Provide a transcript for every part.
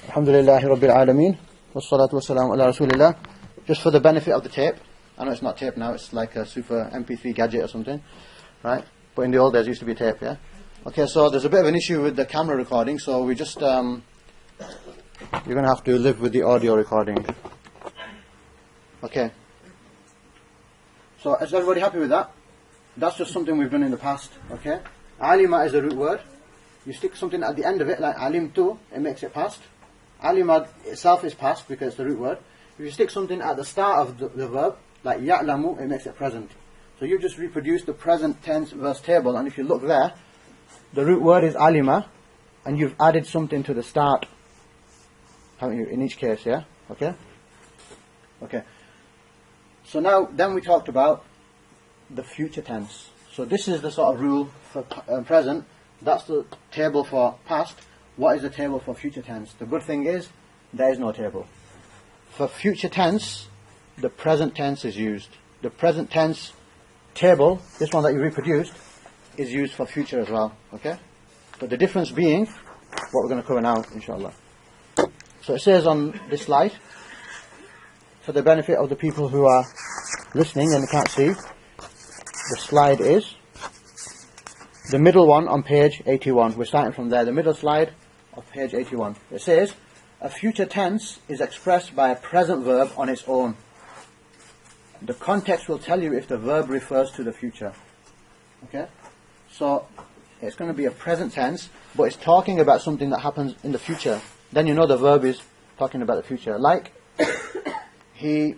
Alhamdulillahi Rabbil Alameen. Wassalatu wassalamu ala Rasulillah. Just for the benefit of the tape. I know it's not tape now, it's like a super MP3 gadget or something. Right? But in the old days it used to be tape, yeah? Okay, so there's a bit of an issue with the camera recording, so we just, you're going to have to live with the audio recording. Okay. So, is everybody happy with that? That's just something we've done in the past, okay? Alima is a root word. You stick something at the end of it, like alimtu, it makes it past. Alima itself is past because it's the root word. If you stick something at the start of the verb, like ya'lamu, it makes it present. So you just reproduce the present tense verse table, and if you look there, the root word is alima, and you've added something to the start, haven't you, in each case, yeah? Okay? Okay. So now, then we talked about the future tense. So this is the sort of rule for present. That's the table for past. What is the table for future tense? The good thing is, there is no table. For future tense, the present tense is used. The present tense table, this one that you reproduced, is used for future as well. Okay? But the difference being, what we're going to cover now, inshallah. So it says on this slide, for the benefit of the people who are listening and they can't see, the slide is the middle one on page 81. We're starting from there, the middle slide of page 81. It says, a future tense is expressed by a present verb on its own. The context will tell you if the verb refers to the future. Okay? So, it's going to be a present tense, but it's talking about something that happens in the future. Then you know the verb is talking about the future. Like, he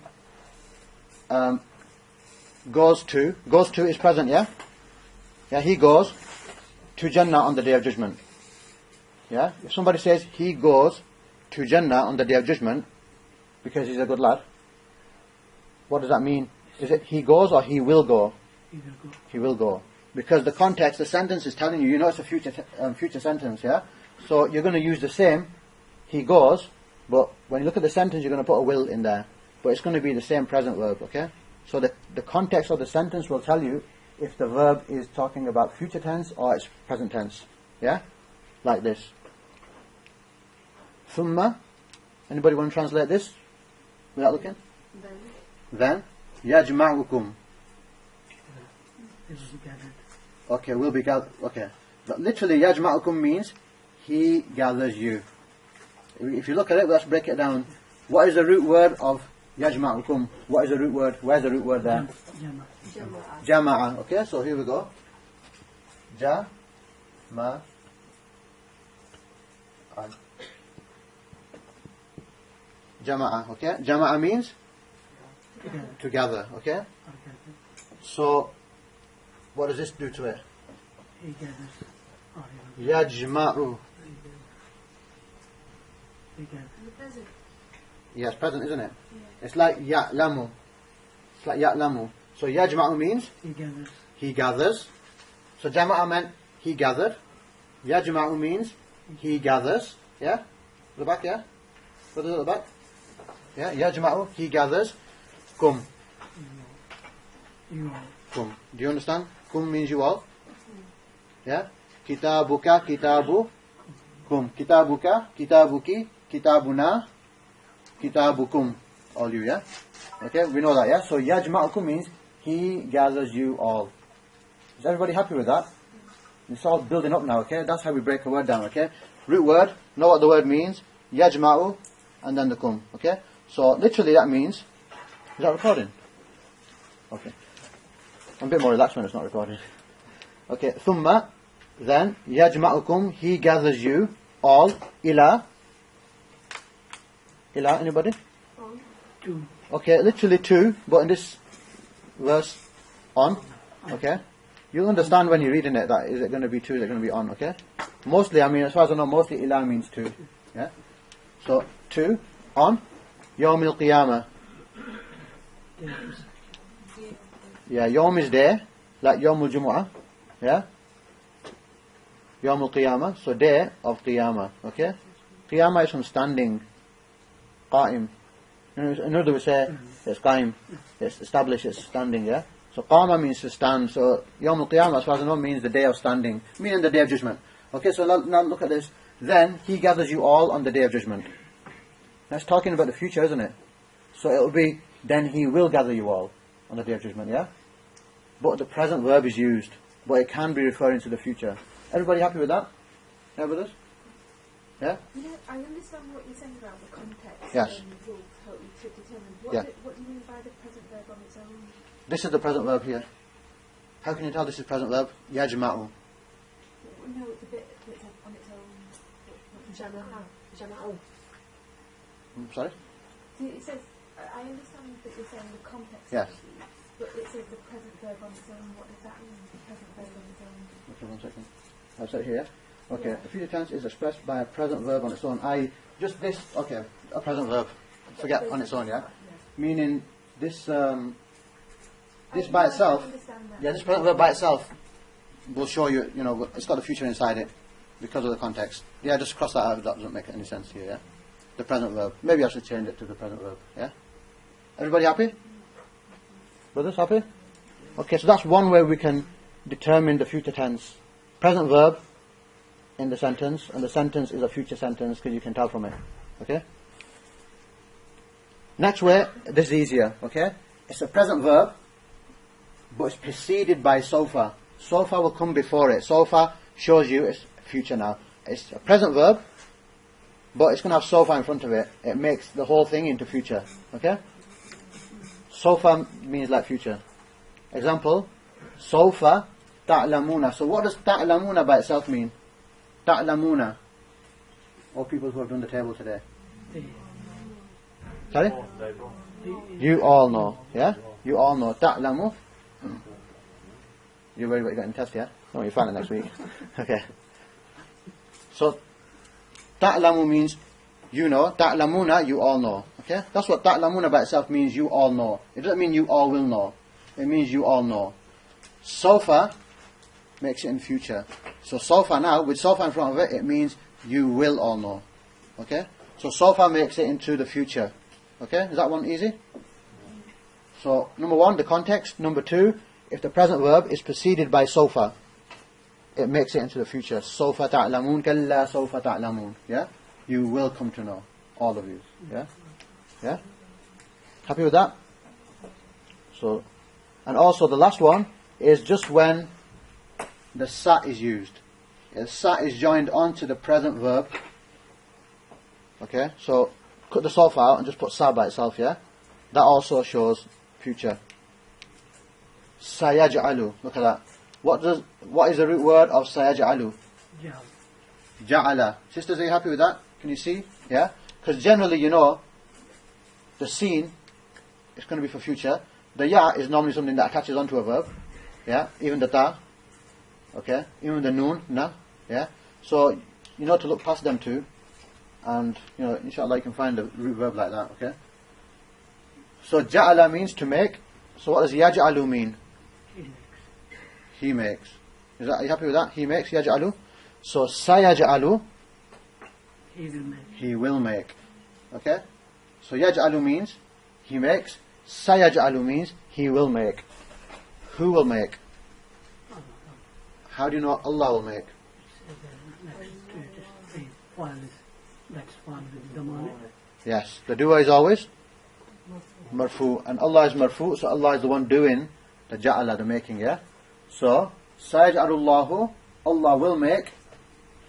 goes to is present, yeah? Yeah, he goes to Jannah on the Day of Judgment. Yeah? If somebody says he goes to Jannah on the Day of Judgment because he's a good lad, what does that mean? Is it he goes or he will go? He will go. He will go. Because the context, the sentence is telling you, you know it's a future sentence, yeah? So you're going to use the same, he goes, but when you look at the sentence, you're going to put a will in there. But it's going to be the same present verb, okay? So the context of the sentence will tell you if the verb is talking about future tense or it's present tense. Yeah? Like this. Thumma. Anybody want to translate this without looking? Then. Yajma'ukum. Okay, will be gathered. Okay. But literally, yajma'ukum means he gathers you. If you look at it, let's break it down. What is the root word of yajma'ukum? What is the root word? Where's the root word there? Jama'a. Okay, so here we go. Jama'a. Jama'a. Okay, Jama'a means together. Okay. So, what does this do to it? Yajma'u. Yes, present, isn't it? Yeah. It's like ya'lamu. It's like ya'lamu. So yajma'u means he gathers. So jama'a meant he gathered. Yajma'u means he gathers. Yeah? At the back, yeah? Brothers at the back? Yeah? Yajma'u, he gathers. Kum. Kum. Do you understand? Kum means you all. Yeah? Kitabuka, kitabu. Kum. Kitabuka, kitabuki, kitabuna, kitabukum. All you, yeah? Okay, we know that, yeah? So yajma'ukum means he gathers you all. Is everybody happy with that? It's all building up now, okay? That's how we break a word down, okay? Root word, know what the word means. Yajma'u, and then the kum, okay? So literally that means, is that recording? Okay. I'm a bit more relaxed when it's not recording. Okay, thumma, then, yajma'ukum, he gathers you all, ila. Ila, anybody? Two. Okay, literally two, but in this verse, on. Okay? You'll understand when you're reading it that is it going to be two, is it going to be on, okay? Mostly, I mean, as far as I know, mostly ila means two. Yeah? So, two, on, yawmil qiyamah. Yeah, yawm is there, like yawmul jumu'ah. Yeah? Yawmul qiyamah, so day of qiyamah, okay? Qiyamah is from standing. Qa'im. In other words, it's qa'im. It's established, it's standing, yeah? So qama means to stand. So Yawm al-Qiyamah, as far as I know, means the day of standing. Meaning the day of judgment. Okay, so now look at this. Then he gathers you all on the day of judgment. That's talking about the future, isn't it? So it will be, then he will gather you all on the day of judgment, yeah? But the present verb is used, but it can be referring to the future. Everybody happy with that? Yeah, with us? Yeah? You know, I understand what you're saying about the context. Yes. And will help you to determine. Yeah. What do you mean by the present verb on its own? This is the present verb here. How can you tell this is present verb? Yajma'u. No, it's a bit that's on its own. Jama'u. Sorry? See, it says, I understand that you're saying the context. Yes. But it says the present verb on its own. What does that mean? The present verb on its own. Okay, 1 second. I'll set it here. Okay, the future tense is expressed by a present verb on its own. Just this, okay, a present verb. Forget on its own, yeah? Meaning this, this by itself, yeah, this present verb by itself will show you, you know, it's got the future inside it because of the context. Yeah, just cross that out if that doesn't make any sense here, yeah? The present verb. Maybe I should change it to the present verb, yeah? Everybody happy? Brothers, happy? Okay, so that's one way we can determine the future tense. Present verb in the sentence, and the sentence is a future sentence because you can tell from it. Okay? Next way, this is easier. Okay? It's a present verb, but it's preceded by sofa. Sofa will come before it. Sofa shows you it's future now. It's a present verb, but it's going to have sofa in front of it. It makes the whole thing into future. Okay? Sofa means like future. Example, sofa ta'lamuna. So what does ta'lamuna by itself mean? Ta'lamuna. All people who have done the table today. Sorry? You all know. Yeah? You all know. Ta'lamu. You're worried about getting test, yeah? No, you'll find it next week. Okay. So, ta'lamu means you know. Ta'lamuna, you all know. Okay? That's what ta'lamuna by itself means, you all know. It doesn't mean you all will know. It means you all know. Sofa makes it in future. So sofa now, with sofa in front of it, it means you will all know. Okay? So sofa makes it into the future. Okay? Is that one easy? So, number one, the context. Number two, if the present verb is preceded by sofa, it makes it into the future. Sofa ta'lamun, kalla sofa ta'lamun. Yeah? You will come to know. All of you. Yeah? Yeah? Happy with that? So, and also the last one is just when the sa is used. The sa is joined onto the present verb. Okay, so cut the sofa out and just put sa by itself, yeah? That also shows future. Sayaj'alu. Look at that. What is the root word of sayaj'alu? Ja'ala. Sisters, are you happy with that? Can you see? Yeah? Because generally, you know, the scene is going to be for future. The ya is normally something that attaches onto a verb. Yeah? Even the ta. Okay? Even the noon, na. Yeah? So, you know to look past them too. And, you know, inshallah you can find a root verb like that. Okay? So, ja'ala means to make. So what does yaj'alu mean? He makes. Are you happy with that? He makes, yaj'alu. So, sayaj'alu. He will make. Okay? So, yaj'alu means he makes. Sayaj'alu means he will make. Who will make? How do you know Allah will make? Yes, the doer is always marfu, and Allah is marfu, so Allah is the one doing the ja'ala, the making, yeah? So, sayaj'alullahu, Allah will make,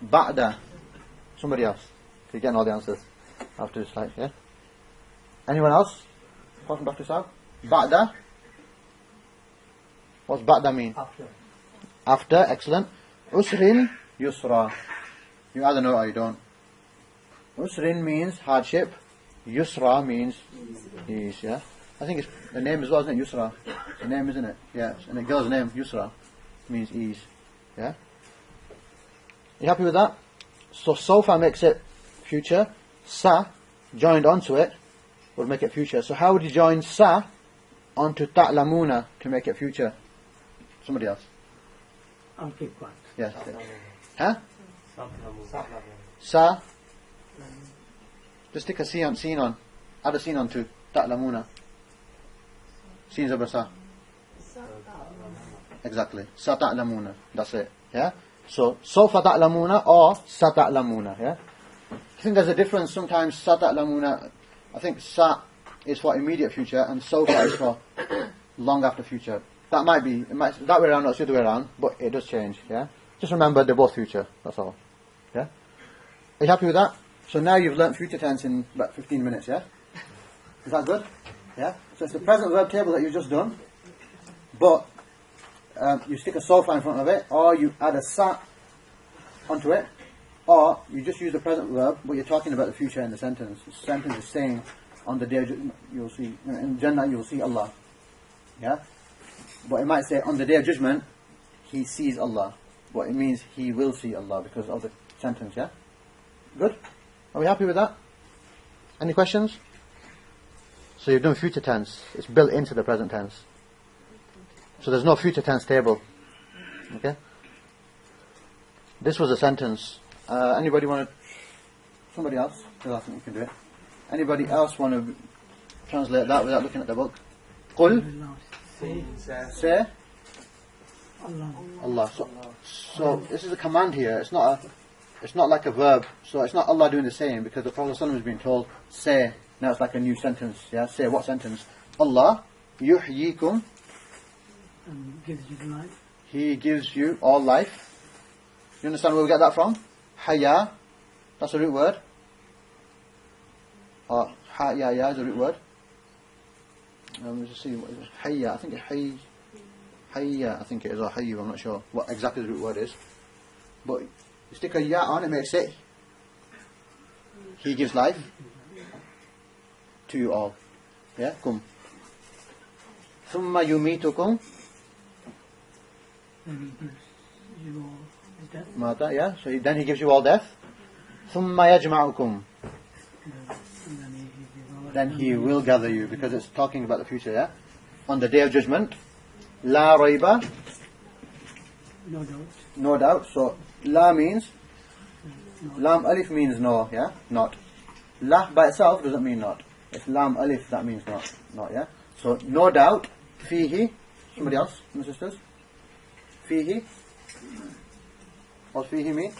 ba'da. Somebody else. You're getting all the answers after this slide, yeah? Anyone else? Apart from Dr. Saab? Ba'da? What's ba'da mean? After. After, excellent. Usrin, yusra. You either know or you don't. Usrin means hardship. Yusra means ease, yeah? I think it's the name as well, isn't it? Yusra. It's the name, isn't it? Yeah, and the girl's name, Yusra, means ease. Yeah? You happy with that? So, sofa makes it future. Sa, joined onto it, would make it future. So how would you join sa onto ta'lamuna to make it future? Somebody else. I'll keep quiet. Yes. Huh? Sa. Just stick a scene on. Add a scene on to ta'lamuna. Scene over sa. Exactly. Sa ta'lamuna. That's it. Yeah? So, sofa ta'lamuna or sa ta'lamuna. Yeah? I think there's a difference sometimes. Sa ta'lamuna I think sa is for immediate future and sofa is for long after future. That might be, that way around, not the other way around, but it does change, yeah? Just remember they're both future, that's all. Yeah? Are you happy with that? So now you've learnt future tense in about 15 minutes, yeah? Is that good? Yeah? So it's the present verb table that you've just done, but you stick a sofa in front of it, or you add a sa onto it, or you just use the present verb, but you're talking about the future in the sentence. The sentence is saying, on the day of judgment, you'll see, in Jannah you'll see Allah. Yeah? But it might say, on the day of judgment, he sees Allah. But it means he will see Allah because of the sentence, yeah? Good? Are we happy with that? Any questions? So you've done future tense. It's built into the present tense. So there's no future tense table. Okay? This was a sentence. Anybody want to... Somebody else? I think you can do it. Anybody else want to translate that without looking at the book? Qul. Say. Allah. So this is a command here. It's not like a verb. So it's not Allah doing the same, because the Prophet ﷺ has been told, say. Now it's like a new sentence. Yeah. Say what sentence? Allah yuhyikum. Gives you life. He gives you all life. You understand where we get that from? Haya. That's a root word. Or ya is a root word. Let's just see what is it. Hayya, I think it's hayya, I think it is, or hayyu, I'm not sure what exactly the root word is. But you stick a ya on, it makes it he gives life to you all. Yeah, kum. Thumma yumitukum. Then he gives you all death. Mata, yeah. So then he gives you all death. Thumma yajma'ukum. Then he will gather you, because it's talking about the future, yeah? On the day of judgment. La raiba. No doubt. No doubt. So, la means, lam alif means no, yeah? Not. La by itself doesn't mean not. It's lam alif that means not. Not, yeah? So, no doubt, fihi. Somebody else, my sisters? Fihi. What's fihi mean?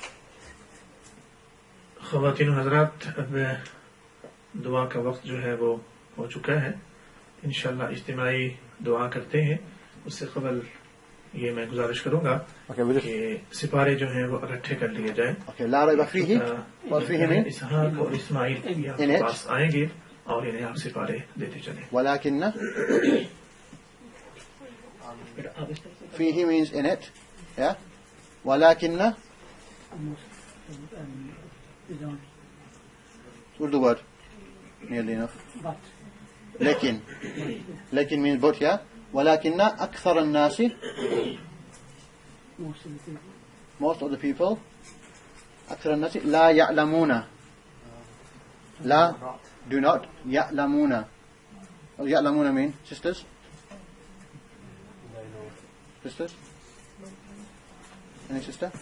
ख़वातीन हज़रात, अब दुआ का वक्त जो है वो हो चुका है। इंशाअल्लाह इज्तिमाई दुआ करते हैं। उससे कबल ये मैं गुजारिश करूंगा कि सिपारे जो हैं वो इकट्ठे कर लिए जाएं। इसहाक और इस्माइल आपके पास आएंगे और इन्हें आप सिपारे देते चलें। वलाकिन्ना fihi means in it, yeah? Walakinna. Urdu word. Nearly enough. But. Lakin means but, yeah? Walakinna akthar al-nasi. Most of the people. Akthar al-nasi. La ya'lamuna. La, do not. Ya'lamuna. What does ya'lamuna mean? Sisters? Sisters? Any sister?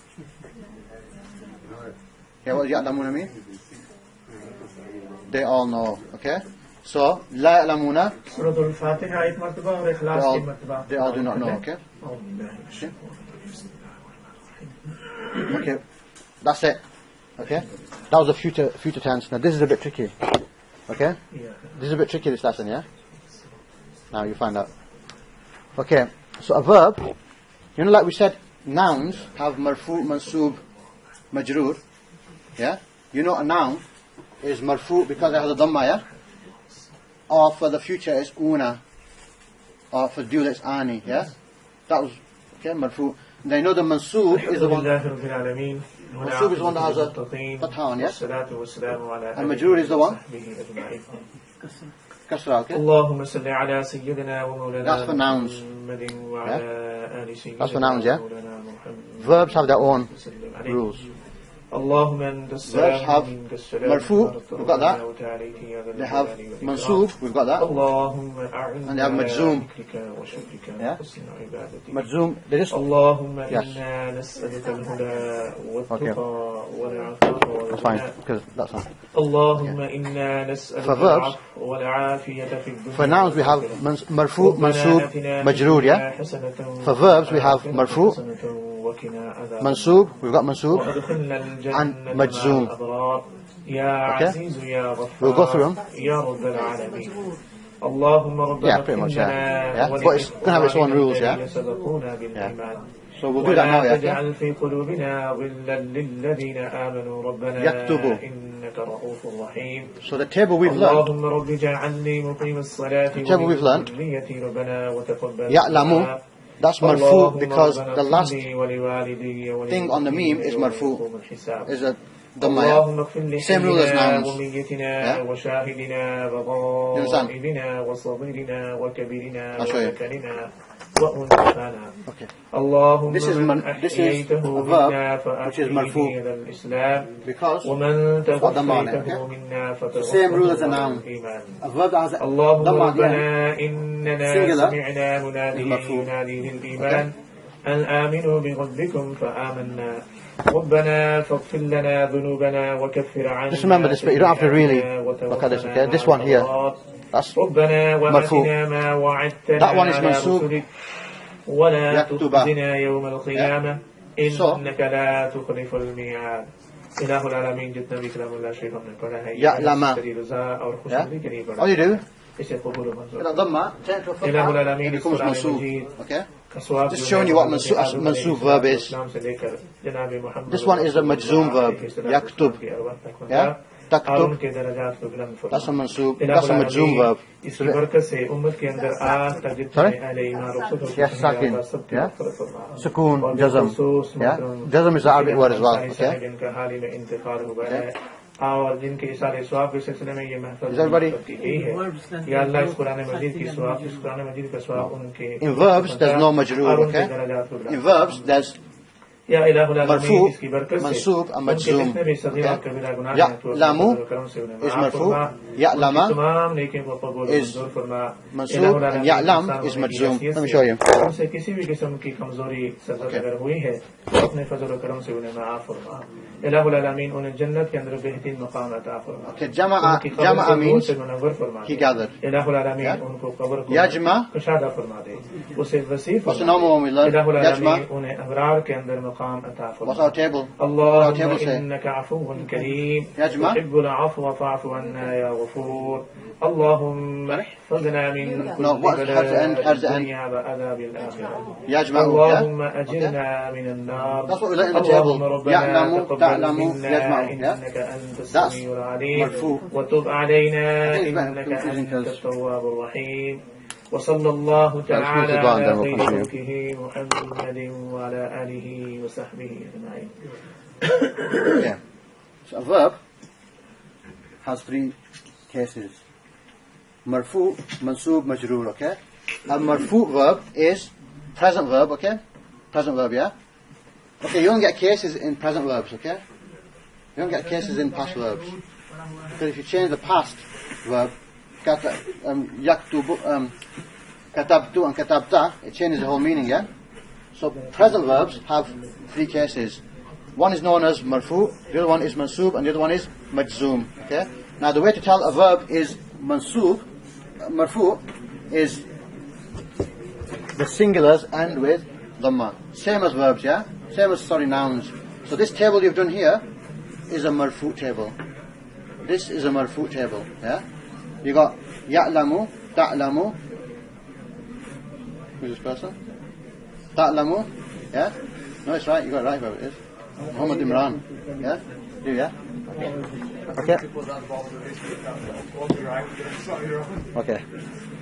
Okay, what does ya'lamuna mean? They all know, okay? So, la ya'lamuna. They all do not know, okay? Okay, that's it. Okay? That was the future tense. Now this is a bit tricky. Okay? This is a bit tricky, this lesson, yeah? Now you find out. Okay, so a verb, you know, like we said, nouns have marfu, mansub, majroor. Yeah? You know a noun is marfu because it has a dhamma, yeah? Or for the future it's una. Or for dual it's ani, yeah? That was, okay, marfu. Then you know the mansub is the one. Mansub is the one that has a fatha on, yes? And majroor is the one? Kasra, okay? That's for nouns. Yeah? That's for nouns, yeah? Verbs have their own rules. Verbs have marfu, we've got that. They have mansub, we've got that. And they have majzoom. Yeah? Majzoom, they just... Yes. Okay. That's fine, because that's not... Yeah. For verbs, for nouns we have marfu, mansub, majroor, yeah? For verbs we have marfu, mansub, we've got mansub, and majzoom. يا Okay? عزيز يا We'll go through غفار them. يا رب العالمين اللهم ربنا Yeah, pretty much, yeah. But it's gonna have its own rules, yeah? الذين سبقونا بالإيمان So we'll do that now, ولا yeah? Okay? تجعل في قلوبنا غلا للذين آمنوا ربنا يكتبوا. إنك رؤوف رحيم So the table we've learned, اللهم رب اجعلني مقيم الصلاة table we've learned. وذريتي ربنا وتقبل يعلموا, دعاء. that's marfu اللهم because ربنا the last اغفر لي ولوالدي thing on the meme is marfu. وليوم الحساب. Is a dhamma, اللهم yeah? اغفر Same rule as لحينا nouns. وميتنا Yeah? وشاهدنا understand? وغائبنا وصغيرنا وكبيرنا I'll show you. وذكرنا وأنثانا Okay. اللهم This is من this is أحييته a منا verb which is فأحيه marfu إلى الإسلام because ومن got dhamma on it, توفيته okay? منا Same rule as a فتوفه noun. الإيمان A verb that has a اللهم dhamma at the end. ربنا إننا Singular سمعنا is مناديا marfu. ينادي للإيمان أن آمنوا بربكم فآمنا ربنا فاغفر لنا ذنوبنا وكفر عنا Just remember this bit, you don't have to really look at this, okay? This one here, that's ربنا مرفوع. وآتنا ما وعدتنا That one is على منسوب. رسلك ولا يكتب. تخزنا يوم القيامة So- إنك لا تخلف الميعاد إله العالمين जितना भी कलाम अल्लाह शरीफ हमने पढ़ा है يعلم. तेरी रज़ा और Yeah? खुशनुदी के लिए पढ़ा All you do, इसे कबूल और मंजूर get a dhamma, turn it to a إله fatha, العالمين it इस becomes कुरान mansoob. मजीद Okay? का सवाब Just जो showing है you what हज़रत mansoob- आदम mansoob अलैहि verb is. सलाम से लेकर जनाब Mohammad This one is a majzoom verb. Yaktub. Yeah? और Taktub. उनके दर्जात को बुलंद फरमा That's a mansoob. इलाह That's a العالمين majzoom verb. इसकी बरकत से उम्मत के अंदर आज तक जितने Sorry? अहले ईमान और सब्र Yes, sakin. सबकी Yeah? मग़फ़िरत फरमा Sukoon, और jazm. बिलखुसूस Yeah? मोहतरम Jazm is the Arabic word as well. Sahib Okay? जिनका हाल ही में इंतकाल हुआ है और जिनके इसारे स्वाब के सिलसिले में ये महफिल Is everybody- की गई है या अल्लाह इस कुरान मजीद की स्वाब इस कुरान मजीद का स्वाब उनके In verbs, there's no majroor, और उनके okay? दर्जात को बुलंद In verbs, there's या इलाहुल आलमीन Marfu, इसकी बरकत से mansoob and उनके majzoom. जितने भी सगीरा और Okay? कबीरा गुनाह Ya, हैं तो lamu अपने करम से उन्हें is माफ marfu. फरमा Ya, lama उनकी तमाम नेकियों को कबूल और is मंजूर फरमा mansoob इलाहुल and आलमीन ya'lam इंसानों is की majzoom. हैसियत Let me से show you. उनसे किसी भी किस्म की कमजोरी सजद Okay. अगर हुई है तो अपने फजल और करम से उन्हें माफ फरमा इलाहुल आलमीन उन्हें जन्नत के अंदर बेहतरीन मकाम अता फरमा Okay, jama'a, उनकी कब्र jama'a को नूर means से मुनव्वर फरमा he दे gathered. इलाहुल आलमीन Yeah? उनको कब्र को Yajma, कुशादा फरमा दे उसे वसी what's the फरमा normal one we learn? इलाहुल आलमीन Yajma, उन्हें अबरार के अंदर मकाम अता what's फरमा our table? اللهم table say? إنك عفو كريم يجمع. تحب العفو فاعف عنا يا غفور اللهم احفظنا من كل No, what- how does it end? How does it end? الدنيا وعذاب الآخرة Yajma'u, اللهم yeah? Okay? أجرنا من النار That's what we learn in the table. اللهم ربنا يعلم, تقبل تعلم, منا يجمع, yeah? إنك أنت That's السميع العليم مرفوع. وتب علينا I think it's better إنك confusing أنت because- التواب الرحيم وصلى الله تعالى Let's move to Don, على then we'll خير continue. خلقه محمد وعلى آله وصحبه أجمعين Yeah. So a verb has three cases. Marfu, mansoob, majroor, okay? A marfu verb is present verb, okay? Present verb, yeah? Okay, you don't get cases in present verbs, okay? You don't get cases in past verbs. Because if you change the past verb, yaktubu, katabtu and katabta, it changes the whole meaning, yeah? So present verbs have three cases. One is known as marfu, the other one is mansoob, and the other one is majzoom. Okay? Now the way to tell a verb is mansoob, marfu, is the singulars end with dhamma. Same as verbs, yeah? Same as, nouns. So this table you've done here is a marfu table. This is a marfu table, yeah? You got ya'lamu, ta'lamu. Who's this person? Ta'lamu, yeah? No, it's right, you got it right, whoever it is. Muhammad Imran, yeah? Do, yeah? Okay. Okay.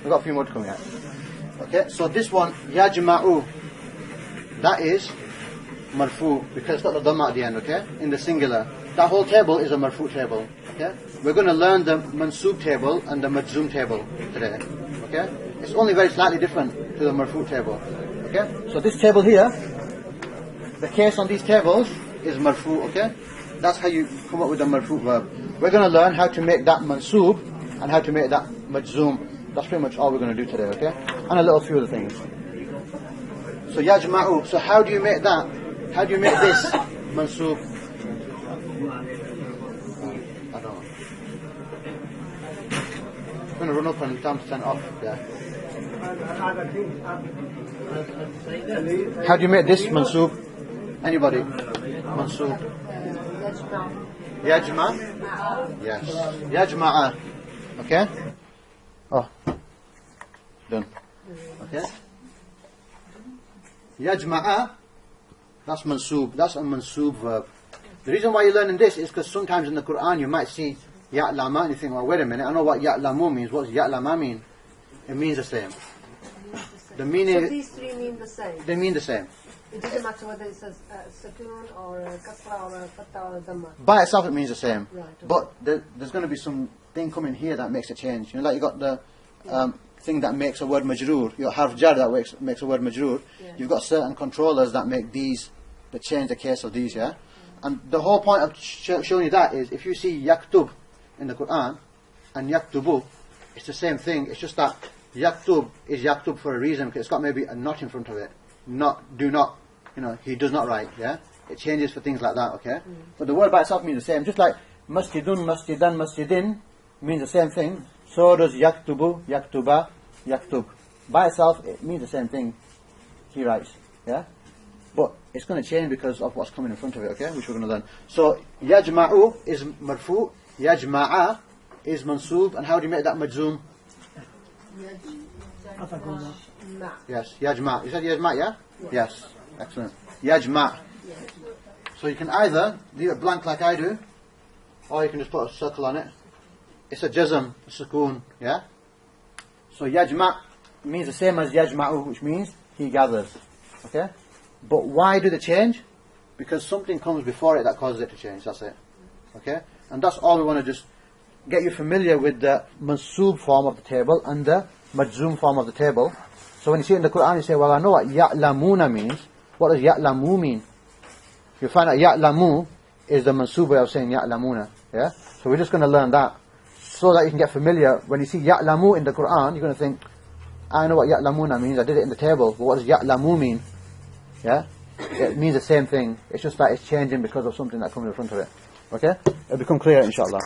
We've got a few more to come yet. Okay, so this one, yajma'u, that is marfu, because it's got the dhamma at the end, okay? In the singular. That whole table is a marfu table, okay? We're going to learn the mansoob table and the majzoom table today, okay? It's only very slightly different to the marfu table, okay? So this table here, the case on these tables is marfu, okay? That's how you come up with a marfu verb. We're going to learn how to make that mansoob and how to make that majzoom. That's pretty much all we're going to do today, okay? And a little few other things. So yajma'u. So how do you make that? How do you make this mansoob? I don't know. I'm going to run up and time to turn off. Yeah. How do you make this mansoob? Anybody? Mansoob. Yajma. Yes. Yajma'a. Okay? Oh. Done. Okay? Yajma'a. That's mansoob. That's a mansoob verb. The reason why you're learning this is because sometimes in the Quran you might see ya'lama and you think, well, wait a minute, I know what ya'lamu means. What does ya'lama mean? It means the same. The meaning. So these three mean the same. They mean the same. It doesn't matter whether it's a sukoon or a kasra or a fatha or a dhamma. By itself it means the same. Right, okay. But there's going to be some thing coming here that makes a change. You know, like you got the thing that makes a word majroor. You got harf jar that makes a word majroor. Yeah. You've got certain controllers that make these, that change the case of these, yeah? And the whole point of showing you that is, if you see yaktub in the Quran and yaktubu, it's the same thing. It's just that yaktub is yaktub for a reason, because it's got maybe a not in front of it. Not, do not, you know, he does not write, yeah? It changes for things like that, okay? But the word by itself means the same. Just like masjidun, masjidan, masjidin means the same thing. So does yaktubu, yaktuba, yaktub. By itself, it means the same thing. He writes, yeah? But it's going to change because of what's coming in front of it, okay? Which we're going to learn. So, yajma'u is marfu, yajma'a is mansoob, and how do you make that majzoom? Yes, yajma'. You said yajma', yeah? Yes. Excellent. Yajma'. So you can either leave it blank like I do, or you can just put a circle on it. It's a jazm, a sukoon, yeah? So yajma' means the same as yajma'u, which means he gathers, okay? But why do they change? Because something comes before it that causes it to change, that's it, okay? And that's all we want to just get you familiar with the mansoob form of the table and the majzoom form of the table. So when you see it in the Quran, you say, well, I know what ya'lamuna means. What does ya'lamu mean? You find out ya'lamu is the mansoob way of saying ya'lamuna, yeah? So we're just going to learn that, so that you can get familiar. When you see ya'lamu in the Quran, you're going to think, I know what ya'lamuna means, I did it in the table, but what does ya'lamu mean? Yeah? It means the same thing. It's just that it's changing because of something that comes in front of it. Okay? It'll become clear, inshallah.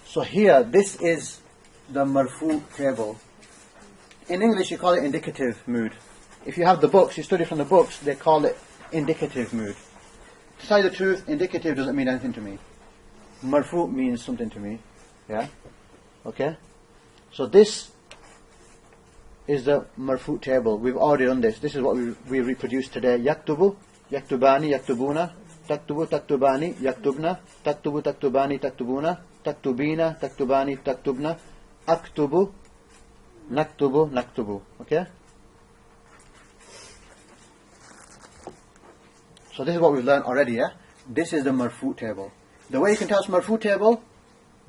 So here, this is the marfu table. In English, you call it indicative mood. If you have the books, you study from the books, they call it indicative mood. To tell you the truth, indicative doesn't mean anything to me. Marfu means something to me. Yeah? Okay? So this is the marfu table. We've already done this. This is what we reproduced today. Yaktubu, yaktubani, yaktubuna, taktubu, taktubani, yaktubna, taktubu, taktubani, taktubuna, taktubina, taktubani, taktubna, aktubu, naktubu, naktubu. Okay? So this is what we've learned already, yeah? This is the marfu table. The way you can tell it's marfu table,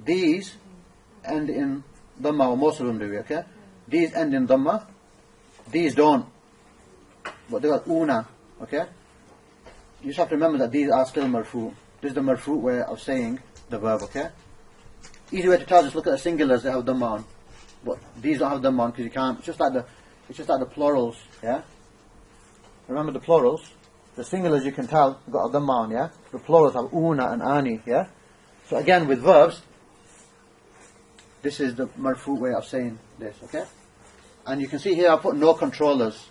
these end in dhamma, or most of them do, okay? These end in dhamma, these don't. But they got una, okay? You just have to remember that these are still marfu. This is the marfu way of saying the verb, okay? Easy way to tell, just look at the singulars that have dhamma on. But these don't have dhamma on because you can't. It's just like the plurals, yeah? Remember the plurals? The singulars you can tell got a dhamma on, yeah? The plurals have una and ani, yeah? So again, with verbs, this is the marfu way of saying this, okay? And you can see here I put no controllers.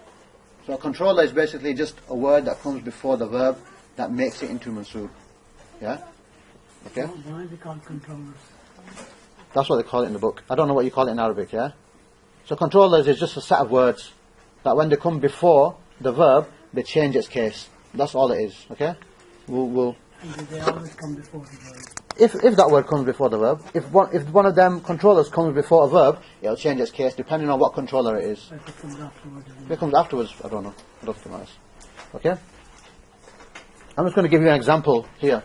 So a controller is basically just a word that comes before the verb that makes it into mansoob. Yeah? Okay? Why are they called controllers? That's what they call it in the book. I don't know what you call it in Arabic, yeah? So controllers is just a set of words that when they come before the verb, they change its case. That's all it is, okay? We'll And do they always come before the verb? If that word comes before the verb, if one of them controllers comes before a verb, it'll change its case depending on what controller it is. If it comes afterwards. If it comes afterwards, I don't know. I don't think it matters. Okay? I'm just going to give you an example here.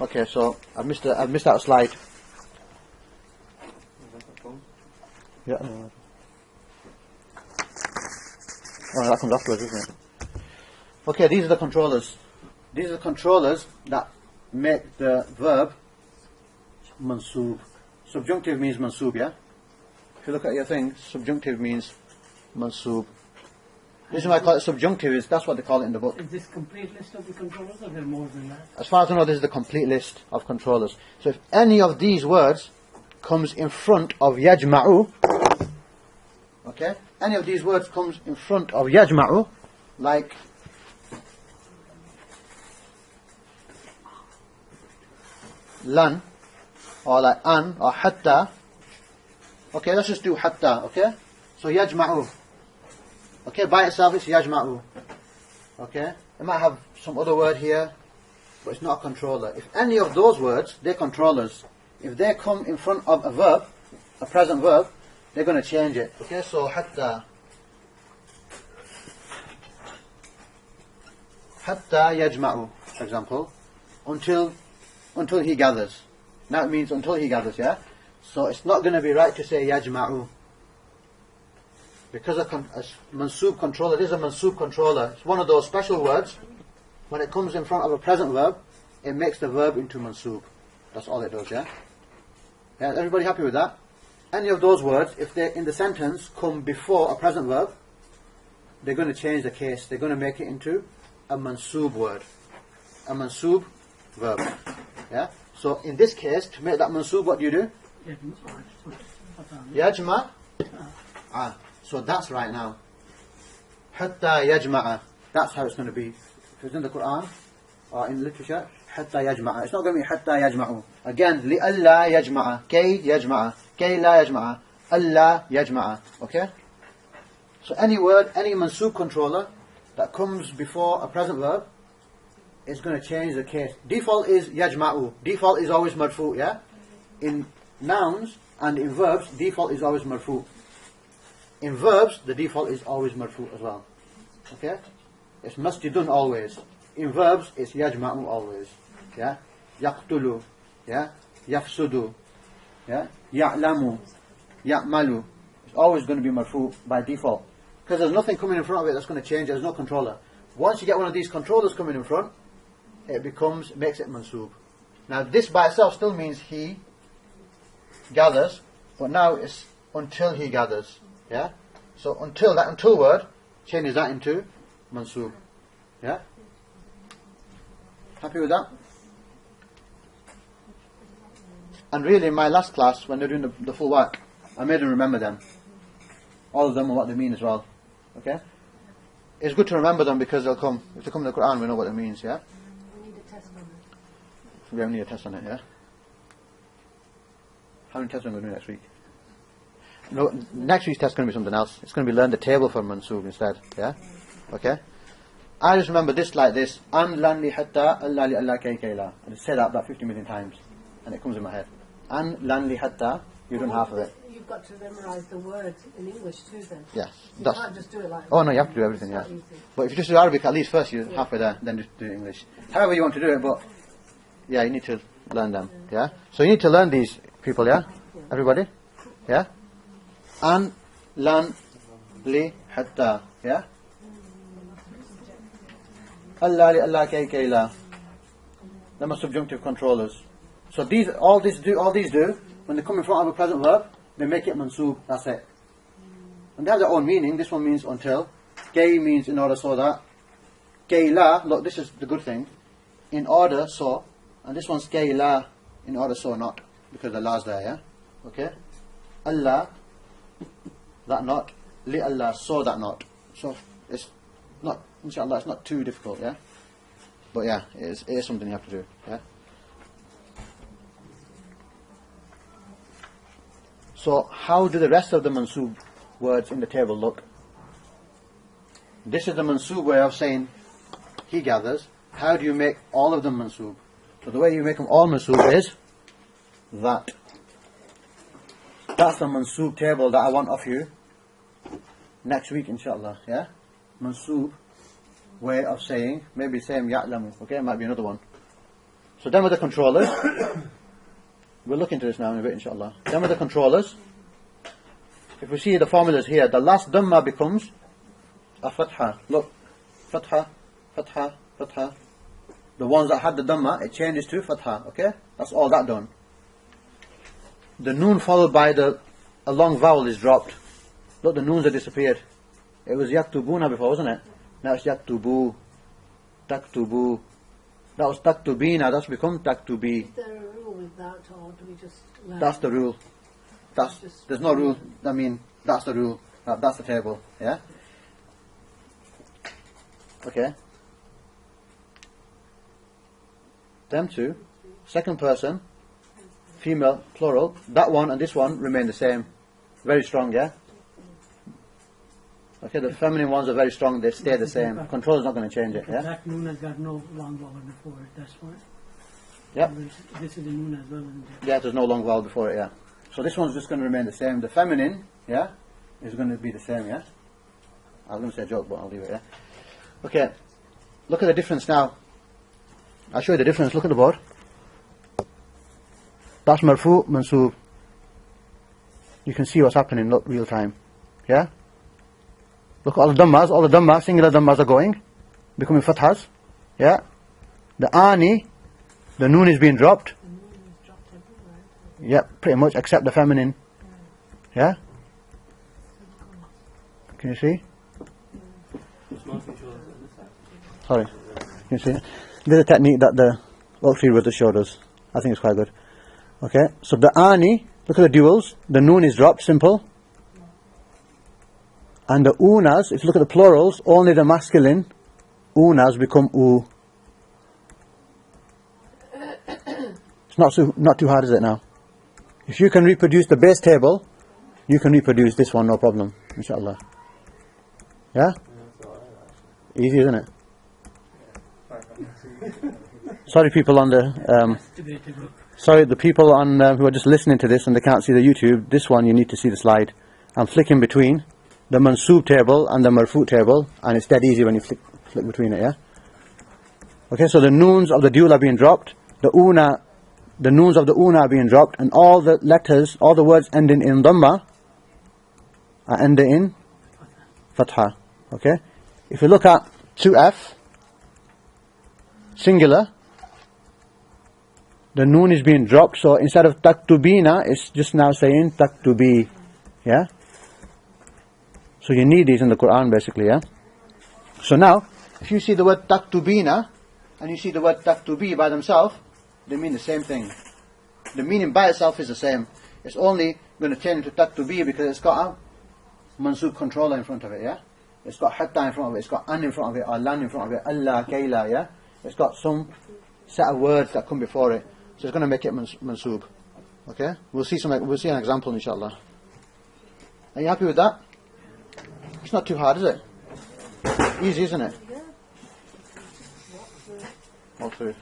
Okay, so I've missed out a slide. Yeah. Oh, that comes afterwards, isn't it? Okay, these are the controllers. These are the controllers that make the verb mansoob. Subjunctive means mansoob, yeah? If you look at your thing, subjunctive means mansoob. The reason why I call it subjunctive is that's what they call it in the book. Is this complete list of the controllers, or are there more than that? As far as I know, this is the complete list of controllers. So if any of these words comes in front of yajma'u, okay? Any of these words comes in front of yajma'u, like lan, or like an, or hatta. Okay, let's just do hatta, okay? So yajma'u. Okay, by itself it's yajma'u. Okay? It might have some other word here, but it's not a controller. If any of those words, they're controllers. If they come in front of a verb, a present verb, they're going to change it. Okay, so hatta. Hatta yajma'u, for example. Until he gathers. Now it means until he gathers, yeah? So it's not going to be right to say yajma'u. Because a mansub controller, it is a mansub controller. It's one of those special words. When it comes in front of a present verb, it makes the verb into mansub. That's all it does, yeah? Yeah, everybody happy with that? Any of those words, if they in the sentence come before a present verb, they're going to change the case. They're going to make it into a mansub word. A mansub verb. Yeah? So in this case, to make that mansub, what do you do? Yajma. So that's right now. Hatta yajma'a. That's how it's going to be. If it's in the Quran or in literature, hatta yajma'a. It's not going to be hatta yajma'u. Again, li'alla yajma'a. Kay yajma'a. Kay la yajma'a. Allah yajma'a. Okay? So any word, any mansub controller that comes before a present verb is going to change the case. Default is yajma'u. Default is always marfu, yeah? In nouns and in verbs, default is always marfu. In verbs, the default is always marfu as well. Okay? It's masjidun always. In verbs, it's yajma'u always. Yeah? Yaqtulu. Yeah? Yafsudu. Yeah? Ya'lamu. Ya'malu. It's always going to be marfu by default. Because there's nothing coming in front of it that's going to change. There's no controller. Once you get one of these controllers coming in front, it makes it mansub. Now this by itself still means he gathers, but now it's until he gathers. Yeah? So that until word changes that into mansub. Yeah? Happy with that? And really in my last class, when they're doing the full work, I made them remember them. All of them and what they mean as well. Okay? It's good to remember them because they'll come. If they come in the Quran, we know what it means, yeah? We need a test on it. We don't need a test on it, yeah? How many tests are we going to do next week? No, next week's test is going to be something else. It's going to be learn the table for mansub instead, yeah? Okay? I just remember this like this. An lan li hatta, Allah li Allah kay kay la. I just say that about 50 million times. And it comes in my head. An lan li hatta, you've done half of it. You've got to memorise the words in English too then. Yes. You can't just do it like Oh no, you have to do everything, yeah. But if you just do Arabic at least first, you're halfway there, then just do English. However you want to do it, but yeah, you need to learn them, yeah? So you need to learn these people, yeah? Everybody? Yeah? An, lan, li, hatta, yeah? Allah li Allah kay kay la. Them are subjunctive controllers. So all these do, when they come in front of a present verb, they make it mansub, that's it. And they have their own meaning. This one means until. Kay means in order so that. Kay la, look, this is the good thing. In order so. And this one's kay la, in order so not. Because the la's there, yeah? Okay? Allah, that not. Li Allah, so that not. So it's not, inshallah, it's not too difficult, yeah? But yeah, it is something you have to do, yeah? So how do the rest of the mansub words in the table look? This is the mansub way of saying he gathers. How do you make all of them mansub? So the way you make them all mansub is that. That's the mansub table that I want of you next week, inshallah. Yeah? Mansub way of saying, maybe same ya'lamu. Okay, it might be another one. So then with the controllers, we'll look into this now in a bit, inshallah. Then with the controllers, if we see the formulas here, the last dhamma becomes a fatha. Look, fatha, fatha, fatha. The ones that had the dhamma, it changes to fatha. Okay, that's all that done. The noon followed by a long vowel is dropped. Look, the noons have disappeared. It was yaktubuna before, wasn't it? Now it's yaktubu, taktubu. That was taktubina, that's become taktubi. Is there a rule with that, or do we just learn? That's the rule. There's no rule. I mean, that's the rule. That's the table. Yeah? Okay. Them two. second person, female, plural, that one and this one remain the same. Very strong, yeah? Okay, the feminine ones are very strong, they stay the same. Control is not going to change it, yeah? That noon has got no long vowel before it, that's why. Yep. This is a noon as well, isn't it? Yeah, there's no long vowel before it, yeah. So this one's just going to remain the same. The feminine, yeah, is going to be the same, yeah? I was going to say a joke, but I'll leave it, yeah? Okay, look at the difference now. I'll show you the difference. Look at the board. That's marfu, mansoob. You can see what's happening in real time. Yeah? Look at all the dhammas, singular dhammas are going, becoming fathas. Yeah? The ani, the noon is being dropped. The noon is dropped everywhere. Yeah, pretty much, except the feminine. Yeah? Can you see? Sorry. Can you see? There's a technique that the Oxford Wizard showed us. I think it's quite good. Okay, so the ani, look at the duals. The noon is dropped, simple. And the unas, if you look at the plurals, only the masculine unas become u. It's not too hard, is it now? If you can reproduce the base table, you can reproduce this one, no problem, inshallah. Yeah? Easy, isn't it? Sorry, people on the sorry, the people on who are just listening to this and they can't see the YouTube. This one you need to see the slide. I'm flicking between the mansoob table and the marfu table, and it's dead easy when you flick between it. Yeah. Okay, so the noons of the dual are being dropped. The noons of the una are being dropped, and all the letters, all the words ending in dhamma are ending in fatha. Okay. If you look at 2f singular, the noon is being dropped, so instead of taktubina, it's just now saying taktubi. Yeah? So you need these in the Quran basically, yeah? So now, if you see the word taktubina, and you see the word taktubi by themselves, they mean the same thing. The meaning by itself is the same. It's only going to change into taktubi because it's got a mansoob controller in front of it, yeah? It's got hatta in front of it, it's got an in front of it, or lan in front of it, Allah, kayla, yeah? It's got some set of words that come before it. So it's going to make it mansoob. Okay? We'll see an example, inshallah. Are you happy with that? It's not too hard, is it? Easy, isn't it? All through.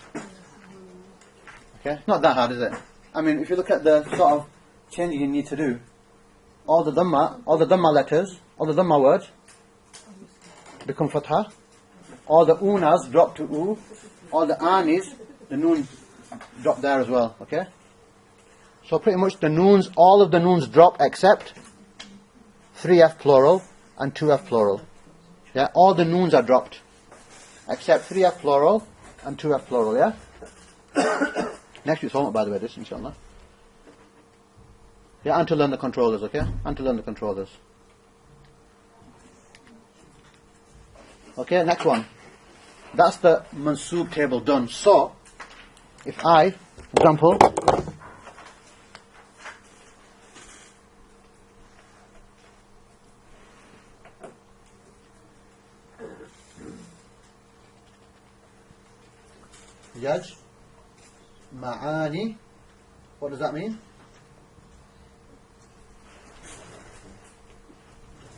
Okay? Not that hard, is it? I mean, if you look at the sort of changing you need to do, all the dhamma letters, all the dhamma words become fatha. All the unas drop to u. All the anis, the noon drop there as well. Okay? So pretty much the noons, all of the noons drop except 3f plural and 2f plural. Yeah? All the noons are dropped except 3f plural and 2f plural. Yeah? Next week's homework, by the way, this, inshallah. Yeah, and to learn the controllers, okay? And to learn the controllers. Okay, next one. That's the mansoob table done. So, if I, for example, Yaj Ma'ani, what does that mean?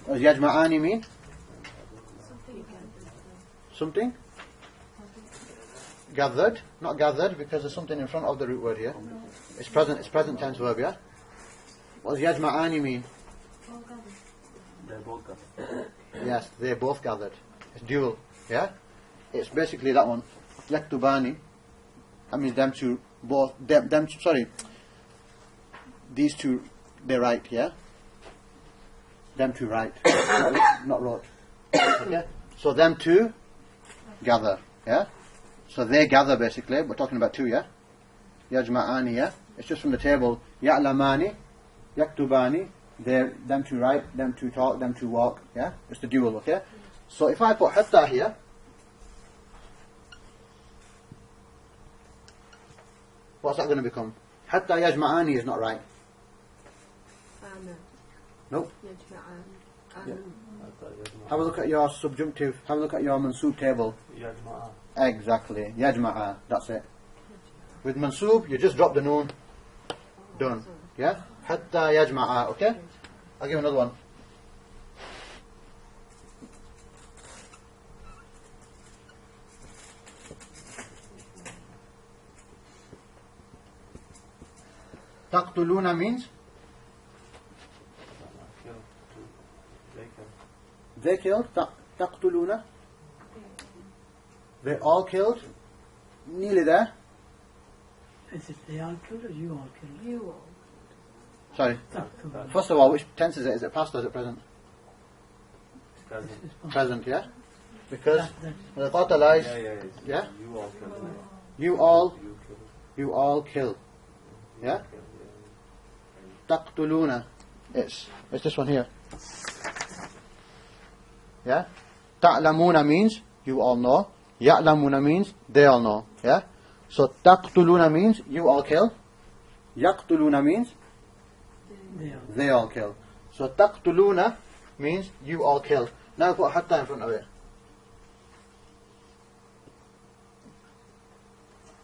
What does Yaj Ma'ani mean? Something? Gathered, not gathered, because there's something in front of the root word here. It's present tense verb, yeah? What does Yajma'ani mean? They're both gathered. Yes, they're both gathered. It's dual, yeah? It's basically that one. Yaktubani. That means them two, both, these two, they write, yeah? Them two write, not wrote. Okay? So them two gather, yeah? So they gather basically, we're talking about two, yeah? Yajma'ani, yeah? It's just from the table. Ya'lamani, yaktubani, them two write, them two talk, them two walk, yeah? It's the dual, okay? So if I put hatta here, what's that going to become? Hatta yajma'ani is not right. Nope. Yeah. Have a look at your subjunctive, have a look at your mansoob table. Yajma'a. Exactly. Yajma'a, that's it. With mansoob, you just drop the noon. Done. Yeah? Hatta yajma'a. Okay? I'll give another one. Taqtuluna means they killed. Taqtuluna. They all killed. Nearly there. Is it they all killed or you all killed? You all. Sorry. Taqtuluna. First of all, which tense is it? Is it past or is it present? Present. Present, yeah? Because That's the qatala is, Yeah. yeah? You all killed. You all kill. Yeah? Taqtuluna. It's this one here. Yeah? Ta'lamuna means you all know. Ya'lamuna means they all know. Yeah? So taqtuluna means you all kill. Yaqtuluna means they all kill. So taqtuluna means you all kill. Now put hatta in front of it.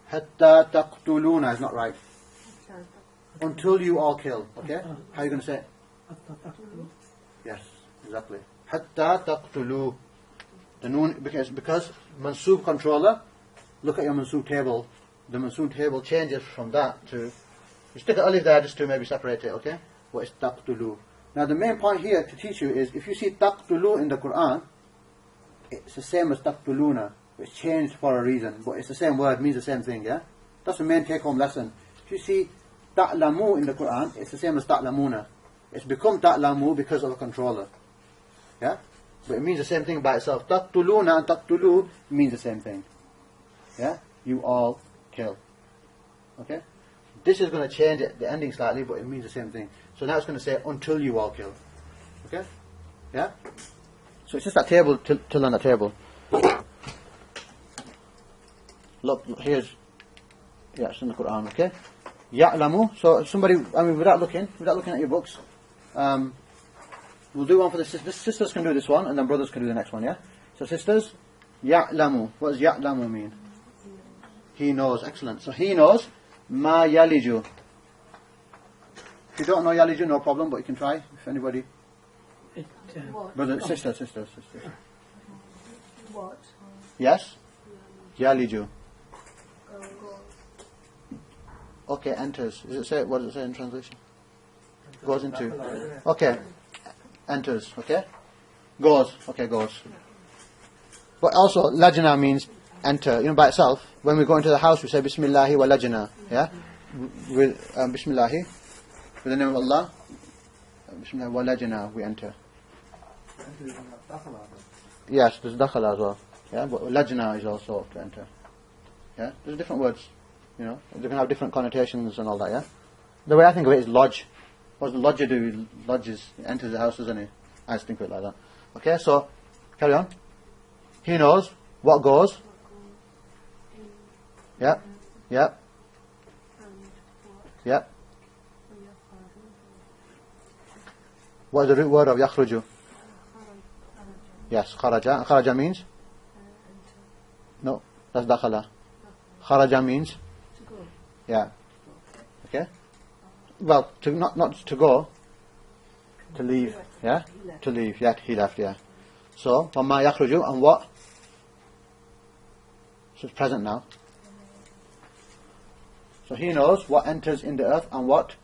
Hatta taqtuluna is not right. Until you all kill. Okay? How are you going to say it? Yes, exactly. Hatta taqtulu. The noon, because mansoob controller, look at your mansoob table. The mansoob table changes from that to, you stick an alif there just to maybe separate it, okay? But it's taqtulu. Now the main point here to teach you is, if you see taqtulu in the Quran, it's the same as taqtuluna. It's changed for a reason, but it's the same word, means the same thing, yeah? That's the main take-home lesson. If you see ta'lamu in the Quran, it's the same as ta'lamuna. It's become ta'lamu because of a controller. Yeah? But it means the same thing by itself. Taqtuluna and taqtulu means the same thing. Yeah? You all kill. Okay? This is going to change it, the ending slightly, but it means the same thing. So now it's going to say, until you all kill. Okay? Yeah? So it's just that table, till on that table. Look, here's, yeah, it's in the Quran, okay? Ya'lamu. So somebody, I mean, without looking at your books, we'll do one for the sisters. Sisters can do this one, and then brothers can do the next one, yeah? So sisters, ya'lamu. What does ya'lamu mean? He knows. Excellent. So he knows ma yaliju. If you don't know yaliju, no problem, but you can try. If anybody. Brother, sisters. What? Yes? Yaliju. Okay, enters. Does it say, what does it say in translation? Goes into. Okay. Enters. Okay? Goes. Okay, goes. But also, lajna means enter. You know, by itself, when we go into the house, we say Bismillahi wa lajna. Yeah? With Bismillahi. With the name of Allah. Bismillahi wa lajna, we enter. Yes, there's dakhala as well. Yeah? But lajna is also to enter. Yeah? There's different words. You know, they can have different connotations and all that, yeah? The way I think of it is lodge. What does the lodger do? He lodges, he enters the house, doesn't he? I just think of it like that. Okay, so, carry on. He knows what goes. Yeah, yeah. Yeah. What is the root word of yakhruju? Yes, kharaja. And kharaja means? No, that's dakhala. Kharaja means? Yeah. Okay? Well, to not to go, to leave. Yeah? To leave. Yeah, he left, yeah. So, وَمَا يَخْرُجُ, and what? So it's present now. So he knows what enters in the earth and what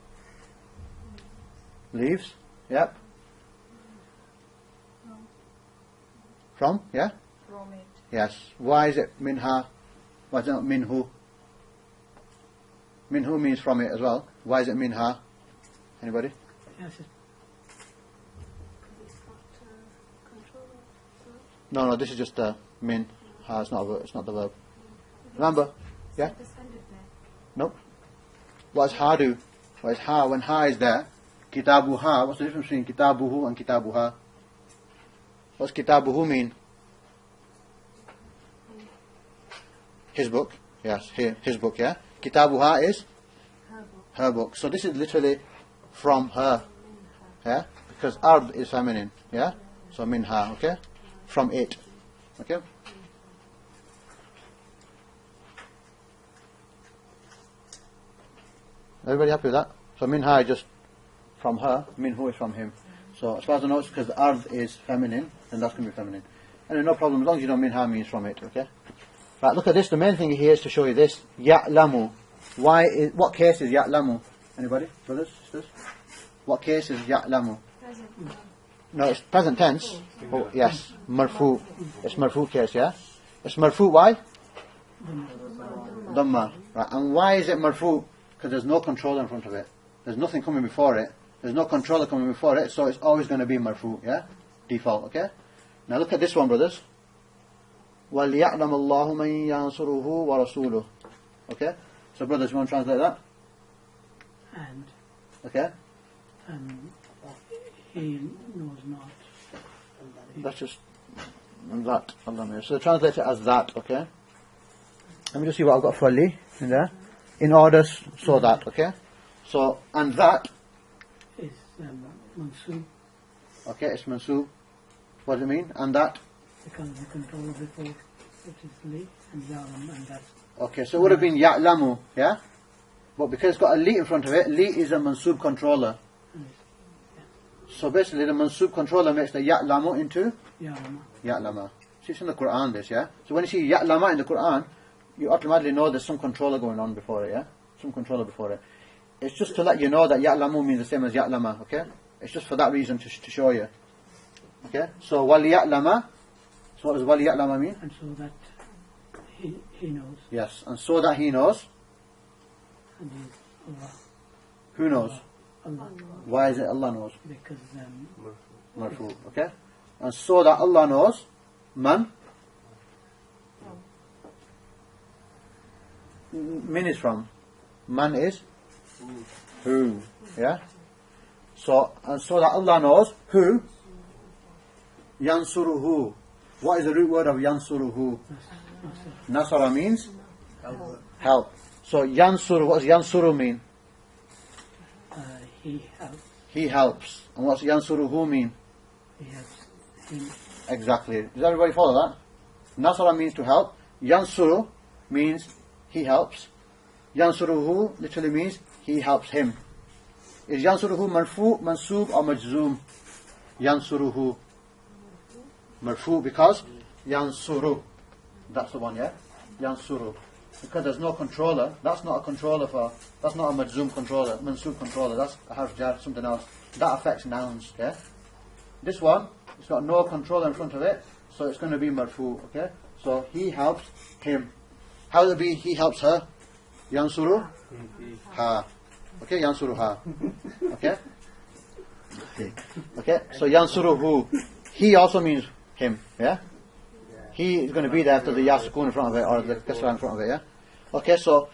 leaves. Yep. From? Yeah? From it. Yes. Why is it minha? Why is it not minhu? Minhu means from it as well. Why is it minha? Anybody? Yes, No, this is just min. Ha, it's not a verb, it's not the verb. Remember? Yeah? Nope. What does ha do? What is ha? When ha is there, kitabuha, what's the difference between kitabuhu and kitabuha? What's kitabuhu mean? His book. Yes, his book, yeah? Kitabuha is? Her book. So this is literally from her. Yeah? Because arb is feminine. Yeah? So minha, okay? From it. Okay? Everybody happy with that? So minha is just from her, minhu is from him. So as far as I know, it's because the ard is feminine, then that's going to be feminine. And no problem, as long as you know minha means from it, okay? Right, look at this. The main thing here is to show you this. Ya'lamu. What case is ya'lamu? Anybody? Brothers? Sisters? What case is ya'lamu? No, it's present tense. Oh, yes. Marfu. It's marfu case, yeah? It's marfu, why? Dhamma. Right, and why is it marfu? Because there's no controller in front of it. There's nothing coming before it. There's no controller coming before it, so it's always going to be marfu, yeah? Default, okay? Now look at this one, brothers. وَلْيَعْلَمَ اللَّهُ مَنْ يَنْصُرُهُ وَرَسُولُهُ. Okay? So brothers, you want to translate that? And Okay? he knows not. That's just that. So translate it as that, okay? Let me just see what I've got for li in there. In order, so that, okay? So, and that, Is mansub, okay, it's mansub. What does it mean? And that? because the controller before it is li and ya'lam, and that's Okay, so it would have been ya'lamu, yeah? But because it's got a li in front of it, li is a mansub controller. So basically the mansub controller makes the ya'lamu into ya'lam. ya'lama. See, it's in the Quran, this, yeah? So when you see ya'lama in the Quran, you automatically know there's some controller going on before it, yeah? Some controller before it. It's just to let you know that ya'lamu means the same as ya'lama, okay? It's just for that reason to show you. Okay? So wal ya'lama. So what does wal ya'lama mean? And so that he knows, Yes, and so that he knows. and he's Allah. Who knows? Allah, Why is it Allah knows? because Marfu, okay? And so that Allah knows. Man? Min is from. Man is? Who. Yeah? So, and so that Allah knows. Who? Yansuruhu. What is the root word of yansuruhu? Nasara means? Help. So yansuru, what does yansuru mean? he helps. He helps. And what's yansuruhu mean? He helps him. Exactly. Does everybody follow that? Nasara means to help. Yansuru means he helps. Yansuruhu literally means he helps him. Is yansuruhu marfu, mansub or majzoom? Yansuruhu. Marfu because yansuru. That's the one, yeah? Yansuru. Because there's no controller. That's not a controller for, that's not a majzoom controller, mansub controller. That's a harf jar, something else. That affects nouns, okay? This one, it's got no controller in front of it, so it's going to be marfu, okay? So he helps him. How will it be he helps her? Yansuru? Ha. Okay, yansuru ha. Okay? Okay, so yansuruhu. He also means him, yeah? He is going to be there after the yasukun in front of it, or the kasra in front of it, yeah? Okay, so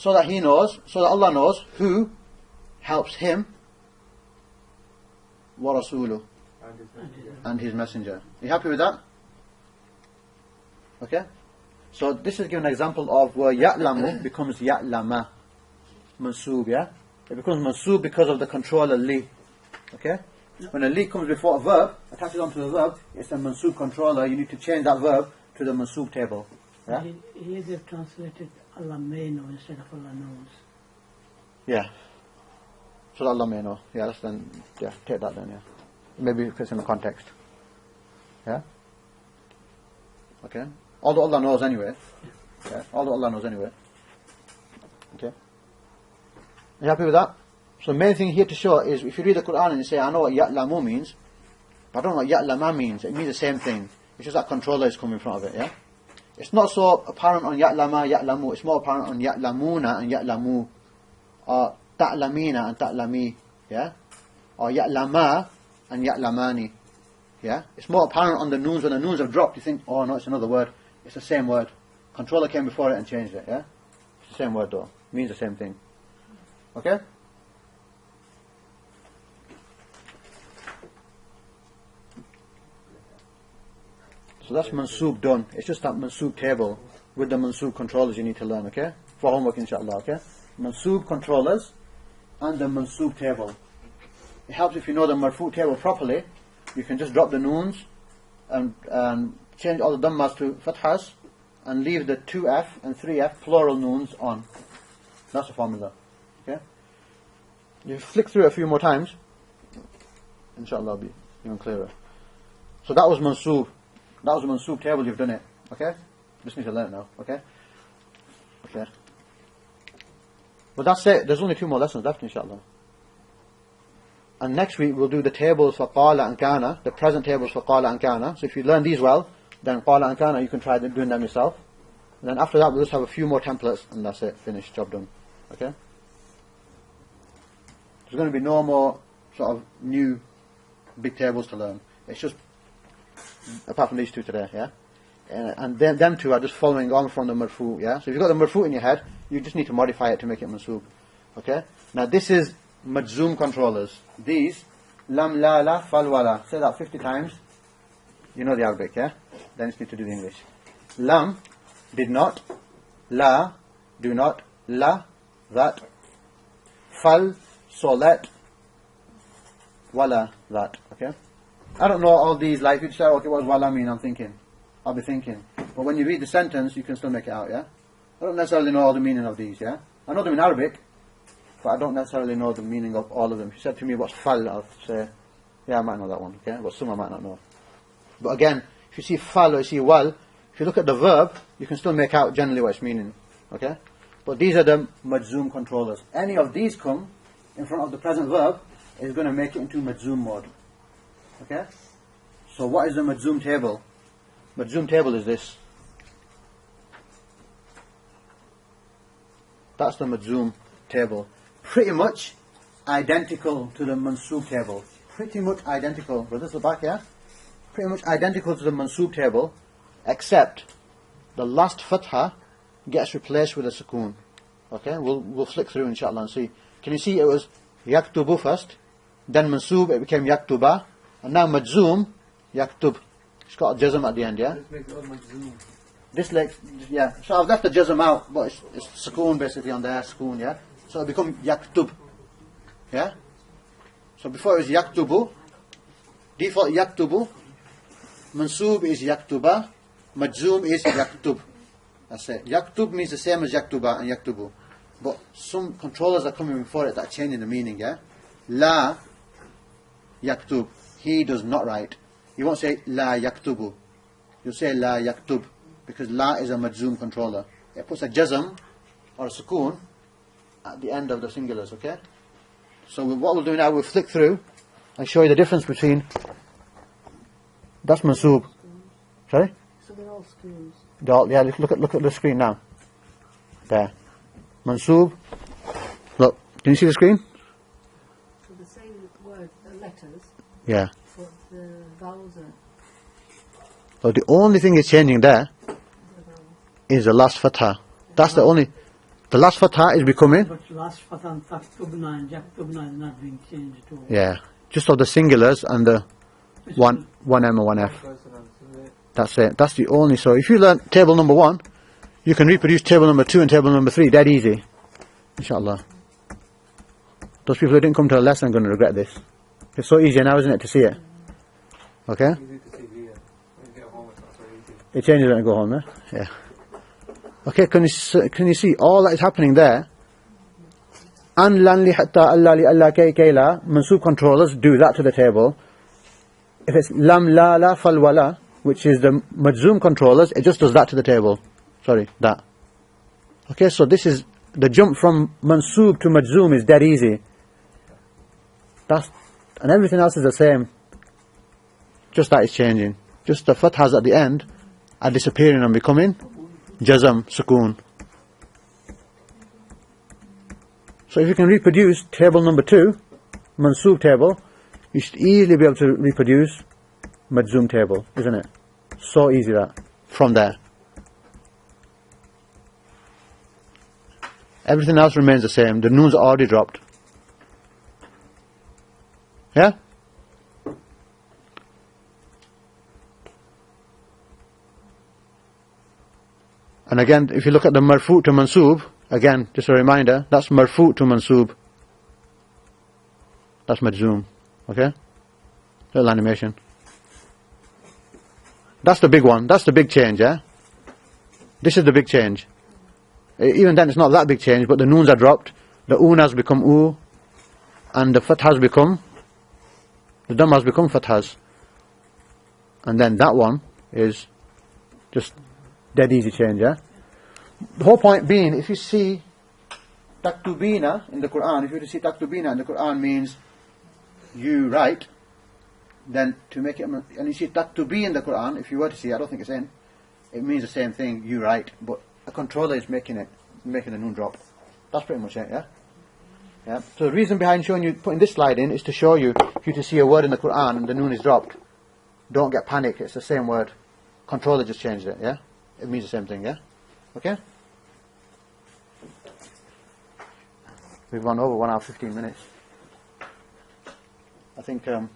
that he knows, so that Allah knows who helps him, wa rasuluh, and his messenger. You happy with that? Okay? So this is giving an example of where ya'lamu becomes ya'lama. Mansub, yeah? It becomes mansub because of the controller li. Okay? When a li comes before a verb, attaches onto the verb, it's a mansub controller. You need to change that verb to the mansub table. Yeah? Here they've translated Allah may know instead of Allah knows. Yeah. So that Allah may know. Yeah, that's then, yeah, take that then, yeah. Maybe it fits in the context. Yeah? Okay? Although Allah knows anyway. Yeah? Although Allah knows anyway. Okay? Are you happy with that? So the main thing here to show is, if you read the Quran and you say, I know what ya'lamu means, but I don't know what ya'lama means. It means the same thing. It's just that controller is coming in front of it, yeah? It's not so apparent on ya'lama, ya'lamu. It's more apparent on ya'lamuna and ya'lamu. Or ta'lamina and ta'lami, yeah? Or ya'lama and ya'lamani, yeah? It's more apparent on the noons. When the noons have dropped, you think, oh no, it's another word. It's the same word. Controller came before it and changed it, yeah? It's the same word though. It means the same thing. Okay? So that's mansub done. It's just that mansub table with the mansub controllers you need to learn, okay? For homework inshallah, okay? Mansub controllers and the mansub table. It helps if you know the marfu table properly. You can just drop the noons and change all the dhammas to fathas and leave the 2f and 3f plural noons on. That's the formula, okay? You flick through it a few more times, inshallah it'll be even clearer. So that was mansoob. That was the mansoob table, you've done it. Okay? Just need to learn it now. Okay? Okay. Well, that's it. There's only 2 more lessons left, inshallah. And next week we'll do the tables for qala and kana, the present tables for qala and kana. So if you learn these well, then qala and kana you can try doing them yourself. And then after that we'll just have a few more templates and that's it, finished, job done. Okay? There's going to be no more sort of new big tables to learn. It's just, apart from these 2 today, yeah? And then them 2 are just following on from the marfu, yeah? So if you've got the marfu in your head, you just need to modify it to make it mansoob. Okay? Now this is majzoom controllers. These, lam, la, la, fal, wala. Say that 50 times. You know the Arabic, yeah? Then you need to do the English. Lam, did not. La, do not. La, that. Fal, so let. Wala, that. Okay? I don't know all these, like you say, okay, what does wala mean? I'll be thinking. But when you read the sentence, you can still make it out, yeah? I don't necessarily know all the meaning of these, yeah? I know them in Arabic, but I don't necessarily know the meaning of all of them. If you said to me, what's fal? I'll say, yeah, I might know that one, okay? But some I might not know. But again, if you see fal or you see wal, if you look at the verb, you can still make out generally what it's meaning, okay? But these are the majzoom controllers. Any of these come in front of the present verb is going to make it into majzoom mode, okay? So what is the majzoom table? Majzoom table is this. That's the majzoom table. Pretty much identical to the mansoob table. Pretty much identical. Brothers, the back, yeah? Pretty much identical to the mansoob table, except the last fatha gets replaced with a sukoon. Okay? We'll flick through inshallah and see. Can you see it was yaktubu first, then mansoob it became yaktuba, and now majzoom, yaktub. It's got a jazm at the end, yeah? This makes it all majzoom. This like, yeah. So I've left the jazm out, but it's sukoon basically on there, sukoon, yeah? So it become yaktub, yeah? So before it was yaktubu, default yaktubu, mansoob is yaktuba, majzoom is yaktub. That's it. Yaktub means the same as yaktuba and yaktubu. But some controllers are coming before it that are changing the meaning, yeah? La yaktub. He does not write. You won't say la yaktubu. You'll say la yaktub. Because la is a majzoom controller. It puts a jazm or a sukoon at the end of the singulars, okay? So what we'll do now, we'll flick through and show you the difference between. That's mansoob. Sorry? So they're all schools. Yeah, look at the screen now. There. Mansoob. Look, can you see the screen? So the same word, the letters, Yeah. but the vowels are So the only thing is changing there the vowels. is the last fatha. That's the only. The last fatha is becoming. But last fatan taktubna and jaktubna is not being changed at all. Yeah. Just of the singulars and the one M or one F. That's it. That's the only. So if you learn table number 1, you can reproduce table number 2 and table number 3. Dead easy. Inshallah. Those people who didn't come to a lesson are going to regret this. It's so easy now, isn't it, to see it? Okay? Easy to see here. When you get home, it's not so easy. It changes when I go home, eh? Yeah. Okay, can you see all that is happening there? An lan li hatta alla li alla kay kayla. Mansoob controllers do that to the table. If it's lam la la fal wala, which is the majzoom controllers, it just does that to the table. Sorry, that. Okay, so this is the jump from mansoob to majzoom is dead easy. And everything else is the same. Just that is changing. Just the fathas at the end are disappearing and becoming jazm, sukoon. So if you can reproduce table number 2, mansoob table, you should easily be able to reproduce majzoom table, isn't it? So easy that, from there. Everything else remains the same. The noons are already dropped. Yeah? And again, if you look at the marfu to mansoob, again, just a reminder, that's marfu to mansoob. That's majzoom. Okay? Little animation. That's the big one. That's the big change, yeah? This is the big change. Even then, it's not that big change, but the noons are dropped. The unas become u. and the fathas become, the dhammas become fathas. And then that one is just dead easy change, yeah? The whole point being, if you see taktubina in the Quran, if you see taktubina in the Quran means you write, then to make it, and you see taktubi in the Quran, if you were to see, I don't think it's in, it means the same thing, you write, but a controller is making the noon drop. That's pretty much it, yeah? Yeah. So the reason behind showing you, putting this slide in, is to show you, if you to see a word in the Quran and the noon is dropped, don't get panicked, it's the same word. Controller just changed it, yeah? It means the same thing, yeah? Okay? We've gone over 1 hour 15 minutes. I think we'll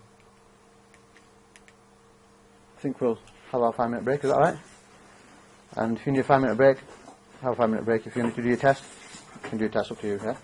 have our 5-minute break, is that alright? And if you need a 5-minute break, have a 5-minute break. If you need to do your test, you can do your test, up to you, yeah?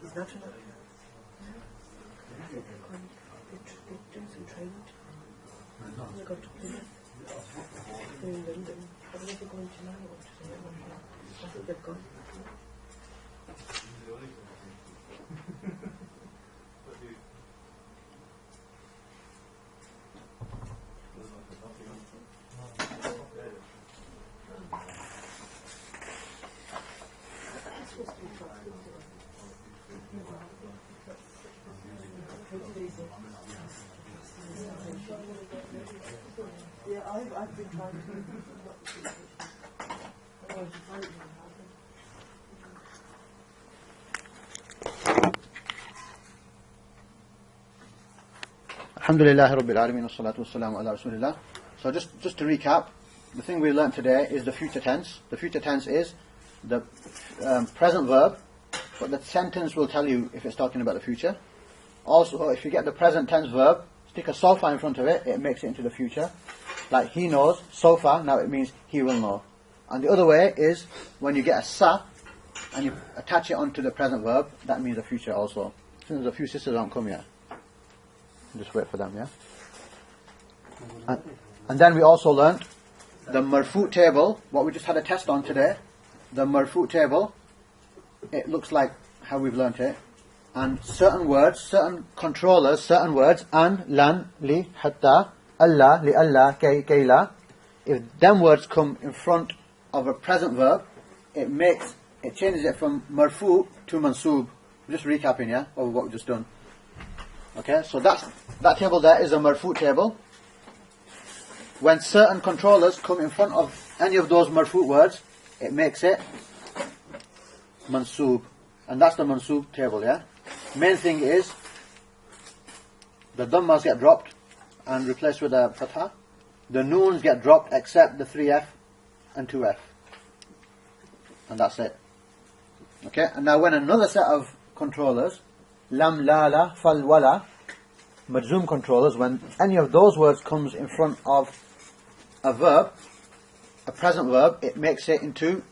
Is that enough? Do some training. I got to Plymouth. In London. I don't know if they're going tonight or today. I think they've gone. Yeah, I've been trying to. Alhamdulillah Rabbil Alameen wassalatu wassalamu ala Rasulillah. So just to recap, the thing we learnt today is the future tense. The future tense is the present verb, but the sentence will tell you if it's talking about the future. Also, if you get the present tense verb, stick a sofa in front of it, it makes it into the future. Like he knows, sofa, now it means he will know. And the other way is when you get a sa and you attach it onto the present verb, that means the future also. Since there's a few sisters haven't come yet, just wait for them, yeah? And then we also learnt the marfu table, what we just had a test on today. The marfu table, it looks like how we've learnt it. And certain words, certain controllers, certain words, an, lan, li, hatta, Allah, li Allah, kay la, if them words come in front of a present verb, it changes it from marfu to mansub. Just recapping, yeah, of what we've just done. Okay, so that table there is a marfu table. When certain controllers come in front of any of those marfu words, it makes it mansub. And that's the mansub table, yeah? Main thing is the dhammas get dropped and replaced with a fatha. The noons get dropped except the 3F and 2F. And that's it. Okay, and now when another set of controllers, lam, la, la, fal, wala, majzoom controllers, when any of those words comes in front of a verb, a present verb, it makes it into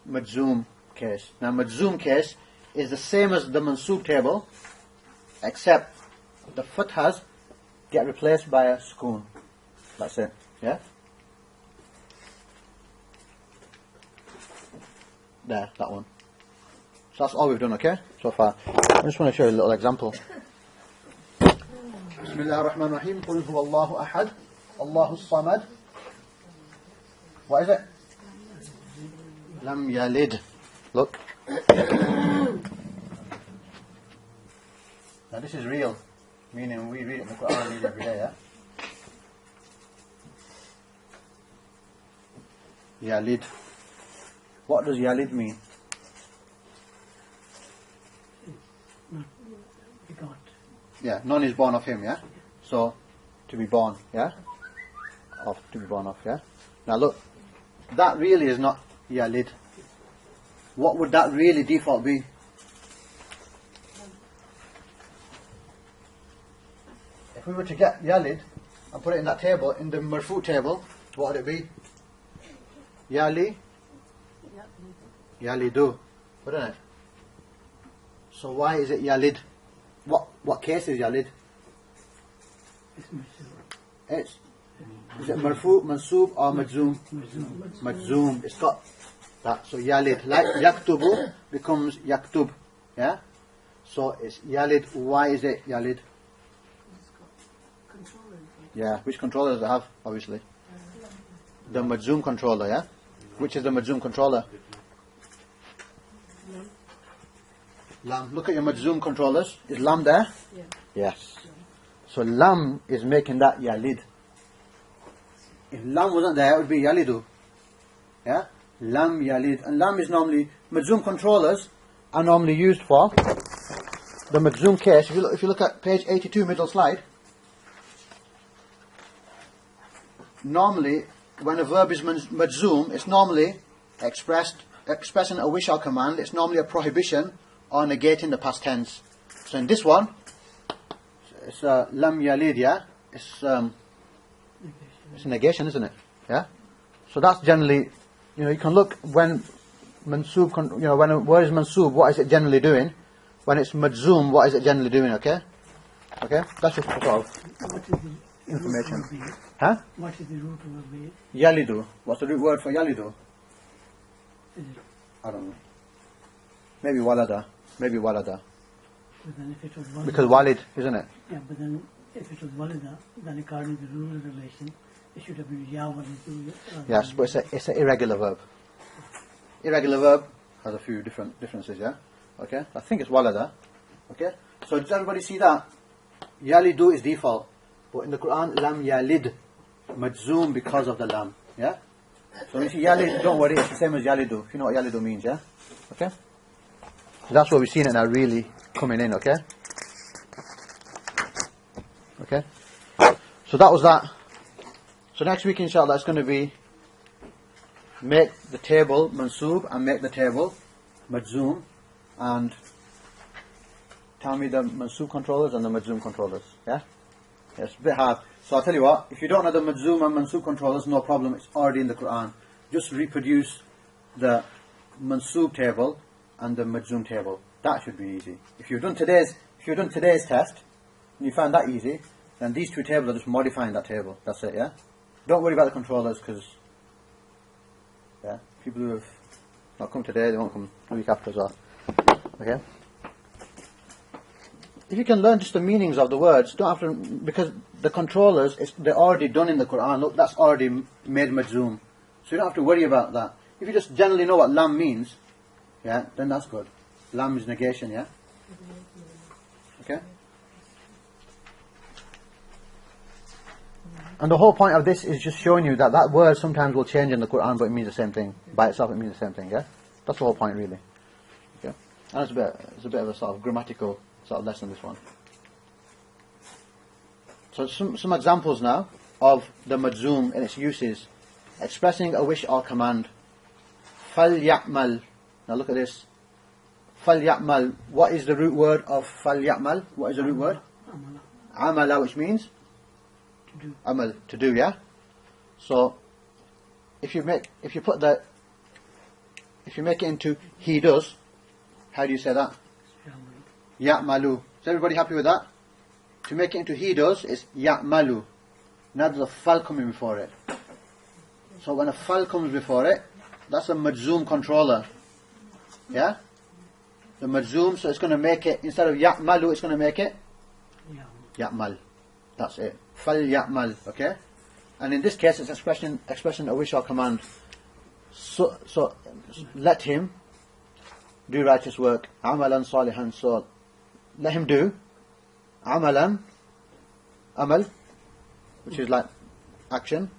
majzoom case. Now majzoom case is the same as the mansub table, except the fathas get replaced by a sukoon. That's it. Yeah? There, that one. So that's all we've done, okay? So far. I just want to show you a little example. Bismillah ar-Rahman ar-Rahim. Qul huwa Allahu ahad. Allahu samad. What is it? Lam yalid. Look. Now this is real. Meaning we read it in the Quran, read it every day, yeah? Yalid. What does yalid mean? Begot. Yeah, none is born of him, yeah? So, to be born, yeah? To be born of, yeah? Now look, that really is not yalid. What would that really default be? If we were to get yalid and put it in that table, in the marfu table, what would it be? Yali? Yalidu. Wouldn't it? So why is it yalid? What case is yalid? It's is it marfu, mansoob or majzoom? Majzoom. It's got that. So yalid. Like yaktubu becomes yaktub. Yeah? So it's yalid. Why is it yalid? Yeah. Which controller does it have? Obviously. The majzoom controller, yeah? Which is the majzoom controller? Lam. Look at your majzoom controllers. Is lam there? Yeah. Yes. So lam is making that yalid. If lam wasn't there, it would be yalidu. Yeah? Lam yalid. And lam is normally, majzoom controllers are normally used for the majzoom case. If you look at page 82, middle slide, normally when a verb is majzoom, it's normally expressing a wish or command. It's normally a prohibition or negating the past tense. So in this one, it's lam yalid, yeah? It's a negation, isn't it? Yeah? So that's generally, you can look when mansoob, when a word is mansoob, what is it generally doing? When it's majzoom, what is it generally doing, okay? Okay? That's just sort of information. Huh? What is the root word? Yalidu. What's the root word for yalidu? Is it? I don't know. Maybe walada. Maybe walada. But then if it was walida, Because walid, isn't it? yeah, but then if it was walida, then according to the rural relation, it should have been ya walidu. Yes, but it's an irregular verb. Irregular verb has a few differences, yeah? Okay? I think it's walada. Okay? So does everybody see that? Yalidu is default. But in the Quran, lam yalid. Majzoom because of the lam. Yeah? So when you see yalid, don't worry, it's the same as yalidu. If you know what yalidu means, yeah? Okay? So that's what we've seen it now really coming in, okay? Okay? So that was that. So next week, inshallah, it's going to be make the table mansoob and make the table majzoom, and tell me the mansoob controllers and the majzoom controllers. Yeah? Yes, it's a bit hard. So I'll tell you what, if you don't know the majzoom and mansoob controllers, no problem, it's already in the Quran. Just reproduce the mansoob table and the majzoom table. That should be easy. If you've done today's test and you found that easy, then these two tables are just modifying that table. That's it, yeah? Don't worry about the controllers, because people who have not come today, they won't come the week after as well. Okay? If you can learn just the meanings of the words, don't have to, because the controllers, they're already done in the Quran. Look, that's already made majzoom. So you don't have to worry about that. If you just generally know what lam means, yeah, then that's good. Lam is negation, yeah? Okay? And the whole point of this is just showing you that that word sometimes will change in the Quran, but it means the same thing. By itself, it means the same thing, yeah? That's the whole point, really. Okay? And it's a bit of a sort of grammatical sort of lesson, this one. So some examples now of the majzoom and its uses. Expressing a wish or command. فَلْيَعْمَلْ. Now look at this. فَلْيَعْمَلْ. What is the root word of فَلْيَعْمَلْ? What is the root word? Amala, which means? To do. Amal, to do, yeah? So, if you make it into he does, how do you say that? Ya'malu. Is everybody happy with that? To make it into he does, it's ya'malu. Now there's a fal coming before it. So when a fal comes before it, that's a majzoom controller. Yeah? The majzoom, so it's going to make it, instead of ya'malu, it's going to make it ya'mal. That's it. Fal ya'mal, okay? And in this case, it's expression a wish or command. So let him do righteous work. Amalan salihan. So let him do amalan, amal, which is like action,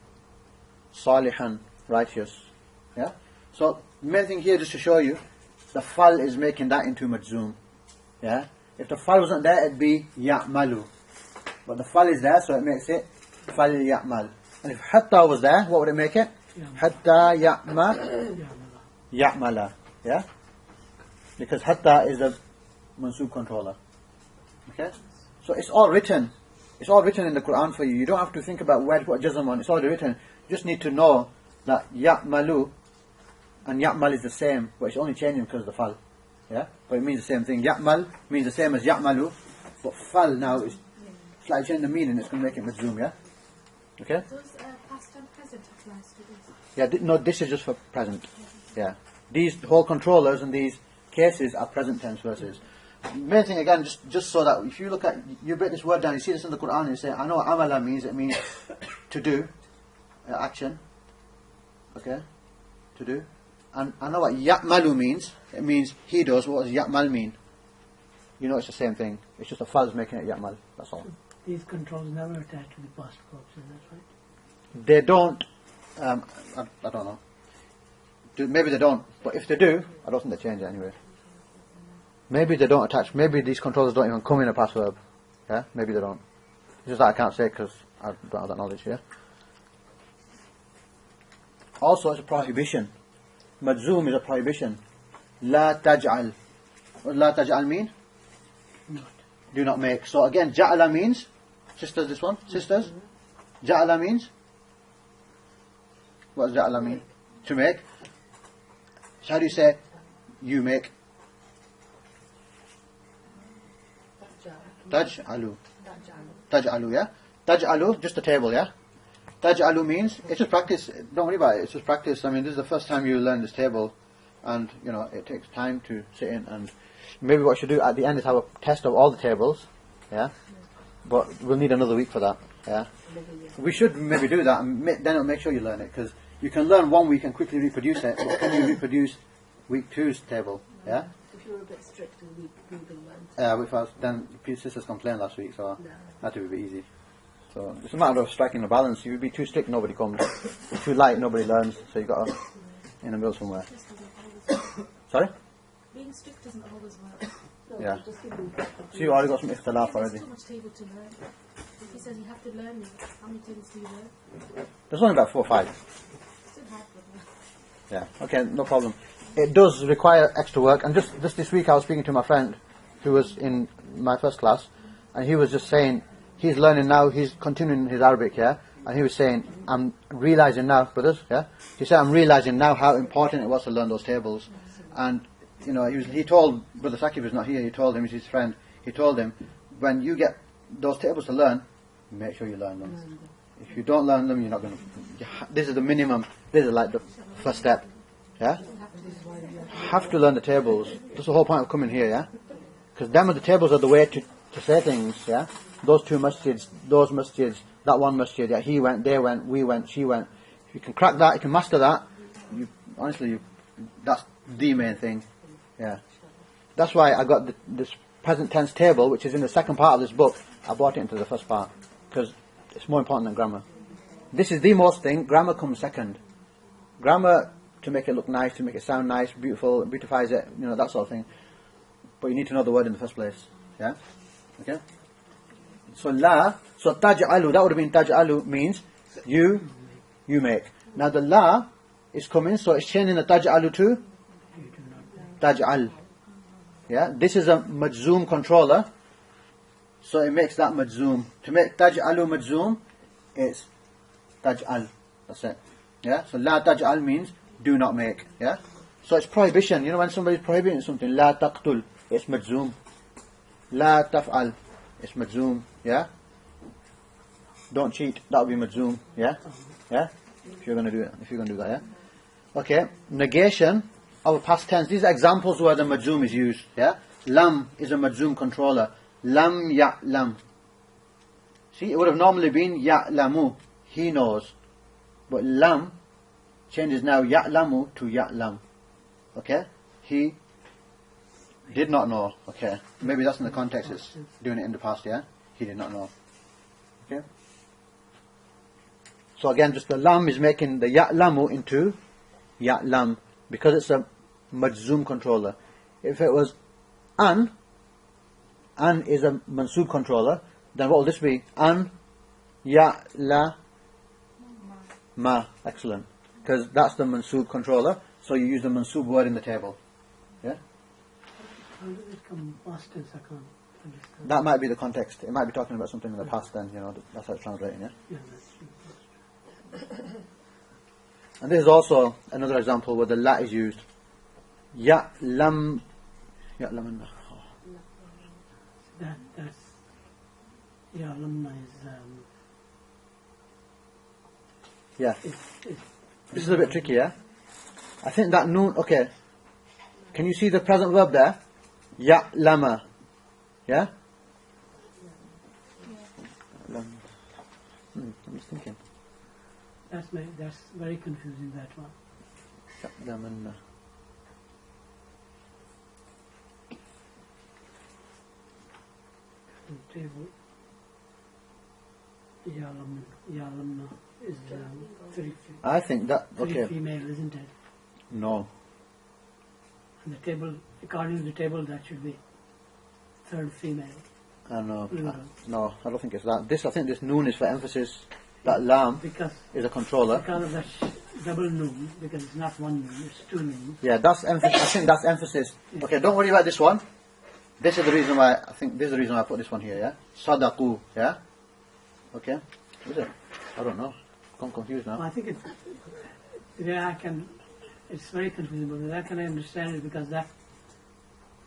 salihan, righteous. Yeah? So the main thing here, just to show you, the fal is making that into majzoom. Yeah? If the fal wasn't there, it'd be ya'malu. But the fal is there, so it makes it fal ya'mal. And if hatta was there, what would it make it? Hatta ya'mala. Yeah? Because hatta is the mansub controller. Okay? So it's all written. It's all written in the Quran for you. You don't have to think about where to put jazm on. It's already written. You just need to know that ya'malu and ya'mal is the same, but it's only changing because of the fal. Yeah? But it means the same thing. Ya'mal means the same as ya'malu, but fal now is slightly changing the meaning. It's going to make it majzoom, yeah? Okay? Those past and present applies to this. Yeah, no, this is just for present. Yeah. These whole controllers and these cases are present tense verses. Main thing again, just so that if you look at, you break this word down, you see this in the Quran, and you say, I know what amala means. It means to do, action. Okay? To do. And I know what ya'malu means. It means he does. What does ya'mal mean? You know it's the same thing. It's just a fuzz making it ya'mal. That's all. These controls never attach to the past verbs, that's right? They don't, I don't know. Maybe they don't. But if they do, I don't think they change it anyway. Maybe they don't attach. Maybe these controllers don't even come in a past verb. Yeah? Maybe they don't. It's just that I can't say because I don't have that knowledge here. Also, it's a prohibition. Majzoom is a prohibition. La taj'al. What does la taj'al mean? Not. Do not make. So again, ja'ala means, sisters, this one, sisters. Ja'ala means, what does ja'ala mean? To make. So how do you say, you make? Taj'alu. Taj'alu, yeah? Taj'alu, just a table, yeah? Taj'alu means, it's just practice, don't worry about it, it's just practice. I mean, this is the first time you learn this table, and, you know, it takes time to sit in, and maybe what you should do at the end is have a test of all the tables, yeah? But we'll need another week for that, yeah? We should maybe do that, and then it'll make sure you learn it, because you can learn 1 week and quickly reproduce it, but can you reproduce week 2's table, yeah? If you were a bit strict in week one. Then the sisters complained last week, so that would be a bit easy. So it's a matter of striking a balance. If you be too strict, nobody comes. If too light, nobody learns. So you got to in the middle somewhere. Sorry? Being strict doesn't always work. No, Yeah. just give them back. So you already got some ikhtilaf already. There's too much table to learn. If he says you have to learn, how many tables do you learn? There's only about 4 or 5. Still hard for me. Yeah. Okay, no problem. It does require extra work. And just this week, I was speaking to my friend who was in my first class, and he was just saying he's learning now. He's continuing his Arabic, yeah. And he was saying, I'm realizing now, brothers, yeah. He said, I'm realizing now how important it was to learn those tables. And you know, he told Brother Sakib was not here. He told him, he's his friend. He told him, when you get those tables to learn, make sure you learn them. If you don't learn them, you're not going to. This is the minimum. This is like the first step. Yeah. Have to learn the tables. That's the whole point of coming here. Yeah. Because them are the tables are the way to say things. Yeah. Those 2 masjids, those masjids, that one masjid. Yeah. He went, they went, we went, she went. If you can crack that, you can master that. Honestly, that's the main thing. Yeah. That's why I got this present tense table, which is in the second part of this book. I brought it into the first part because it's more important than grammar. This is the most thing. Grammar comes second. Grammar to make it look nice, to make it sound nice, beautiful, it beautifies it, you know, that sort of thing. But you need to know the word in the first place. Yeah? Okay? So taj'alu, that would have been taj'alu means you make. Now the la is coming, so it's changing the taj'alu to taj'al. Yeah? This is a majzoom controller, so it makes that majzoom. To make taj'alu majzoom, it's taj'al. That's it. Yeah? So la taj'al means do not make. Yeah? So it's prohibition. You know when somebody's prohibiting something, la taqtul, it's majzoom. La taf'al, it's majzoom. Yeah? Don't cheat, that would be majzoom. Yeah? Yeah? If you're going to do it, if you're going to do that, yeah? Okay, negation of a past tense. These are examples where the majzoom is used. Yeah? Lam is a majzoom controller. Lam ya'lam. See, it would have normally been ya'lamu, he knows. But lam changes now ya'lamu to ya'lam. Okay? He did not know. Okay. Maybe that's in the context, it's doing it in the past, yeah? He did not know. Okay? So again, just the lam is making the ya'lamu into ya'lam because it's a majzoom controller. If it was an is a mansub controller, then what will this be? An ya'la ma. Excellent. because that's the mansoob controller, so you use the mansoob word in the table. Yeah? How does it come past tense? I can't understand. That might be the context. It might be talking about something in the past then, that's how it's translating, yeah? Yeah, that's true. And this is also another example where the la is used. Ya'lamanna. That's yeah, alumni is Yeah. it's This is a bit tricky, yeah? I think that noon, okay. Can you see the present verb there? Ya'lama. Yeah? I'm just thinking. that's very confusing, that one. Ya'lamanna. The table Yalamna is three I think that, okay. female, isn't it? No. And the table, according to the table, that should be third female. No, Plural. no, I don't think it's that. I think this noon is for emphasis. That lam Because is a controller. because of that double noon, because it's not one noon, it's two noons. Yeah, that's emphasis. I think that's emphasis. Okay, don't worry about this one. This is the reason why I put this one here. Yeah, sadaqu. Yeah. Okay. Is it? I don't know. I'm confused now. I think it's it's very confusing, but that can I understand it because that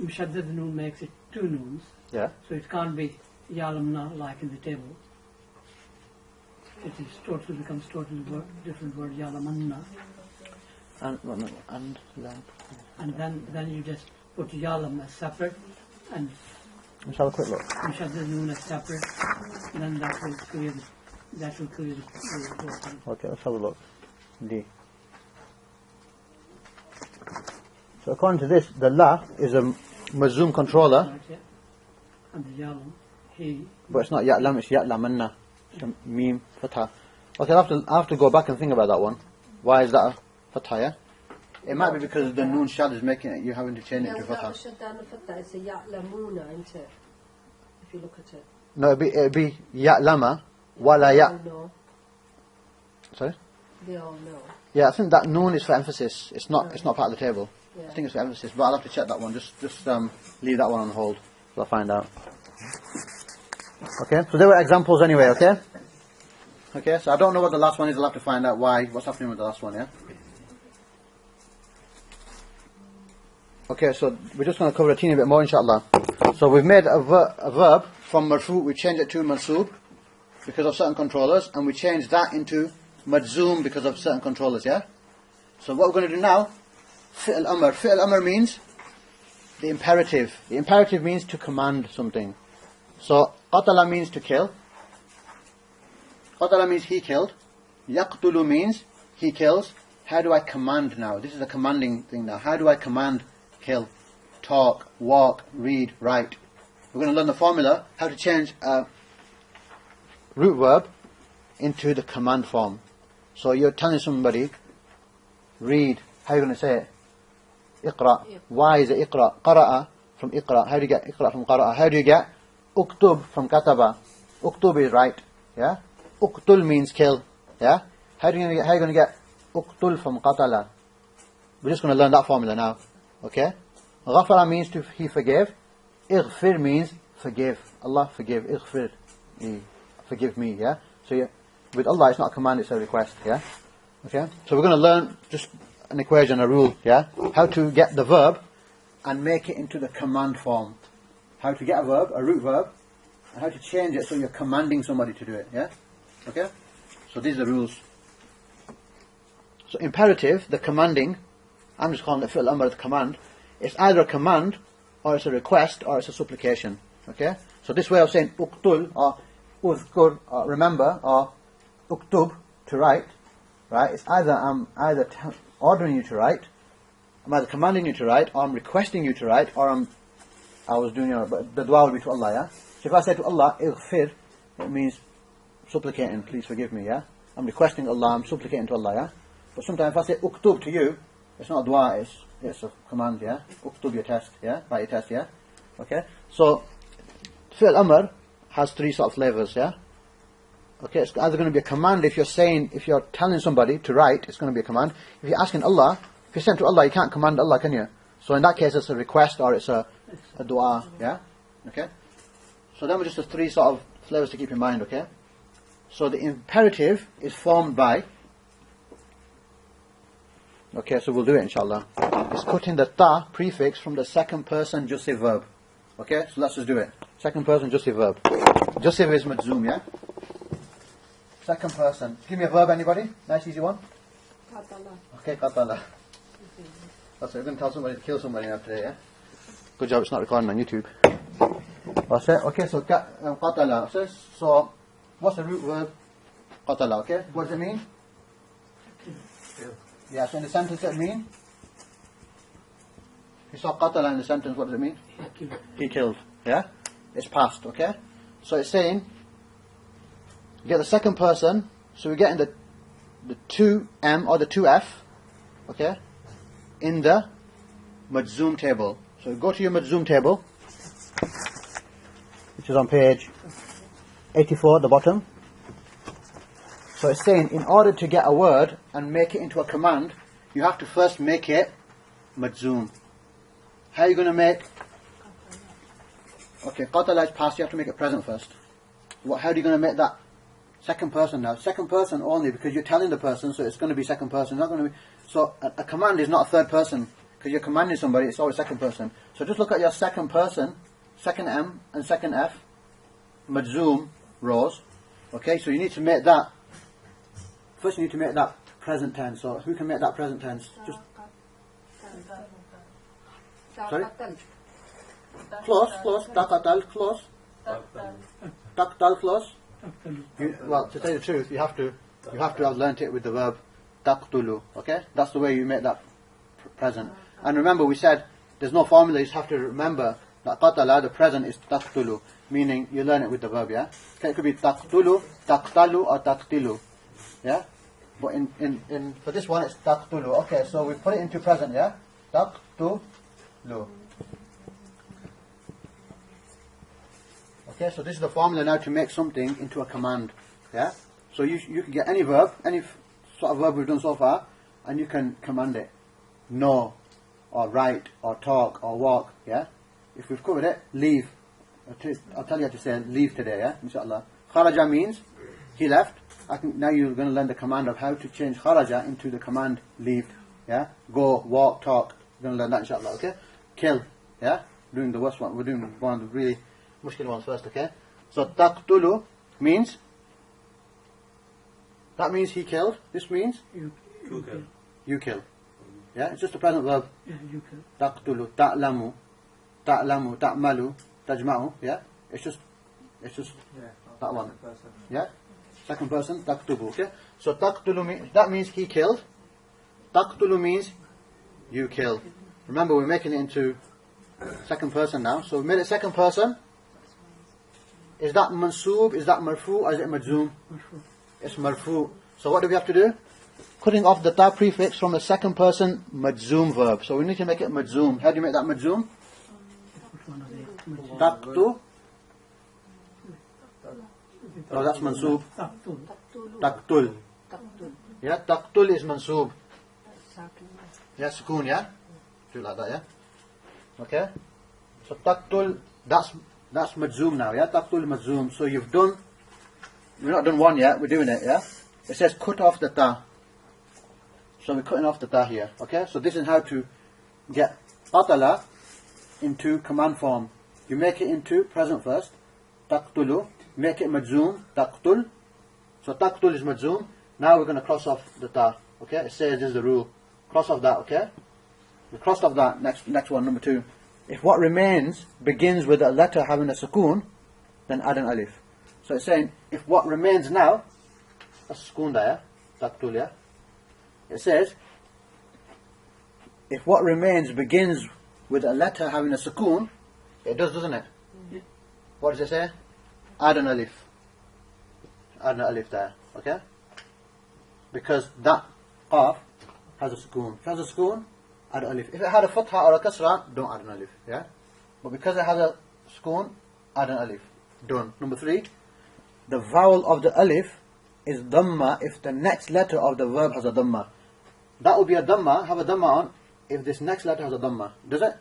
Mushaddad noon makes it two noons, Yeah. so it can't be Yalamna like in the table. It is becomes totally different word Yalamanna, And lam. and then you just put Yalam as separate and Let's have a quick look. Mushaddad noon as separate, and then that will clear the whole thing. Okay, let's have a look. D. So according to this, the la is a mazum controller, Right, yeah. And the Yalam, he. but it's not ya'lam, it's ya'lamanna. It's a meme, fatha. Okay, I have to go back and think about that one. Why is that a fatha, yeah? It might be because the noon shad is making it, you're having to change it to fatha. It's a Ya'lamuna, isn't it? If you look at it. No, it'd be ya'lama, wala ya. They all know. Sorry? They all know. Yeah, I think that noon is for emphasis. It's not part of the table. Yeah. I think it's for emphasis, but I'll have to check that one. Just leave that one on hold till I find out. Okay, so they were examples anyway, okay? Okay, so I don't know what the last one is. I'll have to find out what's happening with the last one, yeah? Okay, so we're just going to cover a teeny bit more, inshallah. So we've made a verb from marfu, we changed it to mansoob because of certain controllers, and we changed that into majzoom because of certain controllers, yeah? So what we're going to do now, fi'l amr. Fi'l amr means the imperative. The imperative means to command something. So qatala means to kill. Qatala means he killed. Yaqtulu means he kills. How do I command now? This is a commanding thing now. How do I command kill, talk, walk, read, write? We're going to learn the formula, how to change a root verb into the command form. So you're telling somebody, read, how are you going to say it? Iqra. Why is it Iqra? Qara'a from Iqra. How do you get Iqra from Qara'a? How do you get Uktub from Kataba? Uktub is write. Yeah? Uqtul means kill. Yeah? How are you going to get Uqtul from Qatala? We're just going to learn that formula now. Okay? Ghafara means he forgave. Ighfir means forgive. Allah forgive. Ighfir. Forgive me. Yeah? So with Allah it's not a command, it's a request. Yeah? Okay? So we're going to learn just an equation, a rule. Yeah? How to get the verb and make it into the command form. How to get a verb, a root verb, and how to change it so you're commanding somebody to do it. Yeah? Okay? So these are the rules. So imperative, the commanding, I'm just calling it fi'l amr, the command. It's either a command, or it's a request, or it's a supplication. Okay? So this way of saying uqtul, or uzkur, or remember, or uktub, to write, right? It's either I'm ordering you to write, I'm either commanding you to write, or I'm requesting you to write, or I was doing but the dua will be to Allah, yeah? So if I say to Allah, ighfir, it means supplicating, please forgive me, yeah? I'm requesting Allah, I'm supplicating to Allah, yeah? But sometimes if I say uktub to you, it's not a dua, it's a command, yeah? Uktub your test, yeah? Write your test, yeah? Okay? So, fi'l amr has three sort of flavors, yeah? okay, it's either going to be a command if you're telling somebody to write, it's going to be a command. If you're asking Allah, if you're saying to Allah, you can't command Allah, can you? So in that case, it's a request or it's a dua, yeah? Okay? So them are just the three sort of flavors to keep in mind, okay? So the imperative is formed by, okay, so we'll do it inshallah. It's cutting the ta prefix from the second person jussive verb. Okay, so let's just do it. Second person jussive verb. Jussive is majzoom, yeah? Second person. Give me a verb, anybody? Nice easy one. Okay, qatala. That's it. We're going to tell somebody to kill somebody now today, yeah? Good job, it's not recording on YouTube. That's it. Okay, so qatala. So, what's the root verb? Qatala, okay? What does it mean? Yeah, so in the sentence it mean? You saw qatala in the sentence, what does it mean? He killed. Yeah? It's past, okay? So it's saying, you get the second person, so we're getting the 2M or the 2F, okay, in the majzoom table. So go to your majzoom table, which is on page 84 at the bottom. So it's saying, in order to get a word and make it into a command, you have to first make it majzoom. How are you going to make? Okay, qatala is past, you have to make it present first. How are you going to make that second person now? Second person only because you're telling the person, so it's going to be second person. Not going to be. So a command is not a third person because you're commanding somebody. It's always second person. So just look at your second person, second M and second F, majzoom rows. Okay, so you need to make that. First, you need to make that present tense. So who can make that present tense? Just sorry. Close. Taqatal, close. Taqtal, close. Well, to tell you the truth, you have to have learnt it with the verb taqtulu. Okay, that's the way you make that present. And remember, we said there's no formula. You just have to remember that qatala, the present, is taqtulu, meaning you learn it with the verb. Yeah, okay, it could be taqtulu, taqtalu, or taqtilu. Yeah, but in for this one, it's taqtulu. Okay, so we put it into present. Yeah, taqtulu. Okay, so this is the formula now to make something into a command. Yeah? So you can get any verb, any sort of verb we've done so far, and you can command it. Know, or write, or talk, or walk. Yeah? If we've covered it, leave. I'll tell you how to say leave today, yeah? Inshallah. Kharaja means he left. Now you're going to learn the command of how to change kharaja into the command leave. Yeah? Go, walk, talk. You're going to learn that inshallah, okay? Kill. Yeah? Doing the worst one. We're doing one of the really mushkil ones first, okay? So taqtulu means, that means he killed. This means you kill. Yeah, it's just a present verb. Yeah, you kill. Taqtulu, ta'lamu, ta'malu, tajma'u. Yeah, it's just that one. Yeah, second person taqtubu. Okay, so taqtulu that means he killed. Taqtulu means you kill. Remember, we're making it into second person now. So we made it second person. Is that mansoob, is that marfu, or is it majzoom? It's marfu. So what do we have to do? Cutting off the ta prefix from the second person majzoom verb. So we need to make it majzoom. How do you make that majzoom? Taqtu. Oh, that's mansoob. Taqtul. Yeah, taqtul is mansoob. Yeah, sukoon, yeah? Do it like that, yeah? Okay? So taqtul, that's majzoom now, yeah? Taqtul majzoom. So we've not done one yet, we're doing it, yeah? It says cut off the ta. So we're cutting off the ta here, okay? So this is how to get qatala into command form. You make it into present first, taqtulu. Make it majzoom, taqtul. So taqtul is majzoom. Now we're going to cross off the ta, okay? It says this is the rule. Cross off that, okay? We crossed off that. Next one, number 2. If what remains begins with a letter having a sukoon, then add an alif. So it's saying, if what remains now, a sukoon there, taqtul, yeah? It says, if what remains begins with a letter having a sukoon, it does, doesn't it? Yeah. What does it say? Add an alif. Add an alif there, okay? Because that qaf has a sukoon. If it has a sukoon, add an alif. If it had a fatha or a kasra, don't add an alif, yeah? But because it has a sukoon, add an alif. Done. Number 3, the vowel of the alif is dhamma if the next letter of the verb has a dhamma. That will be a dhamma, have a dhamma on, if this next letter has a dhamma. Does it?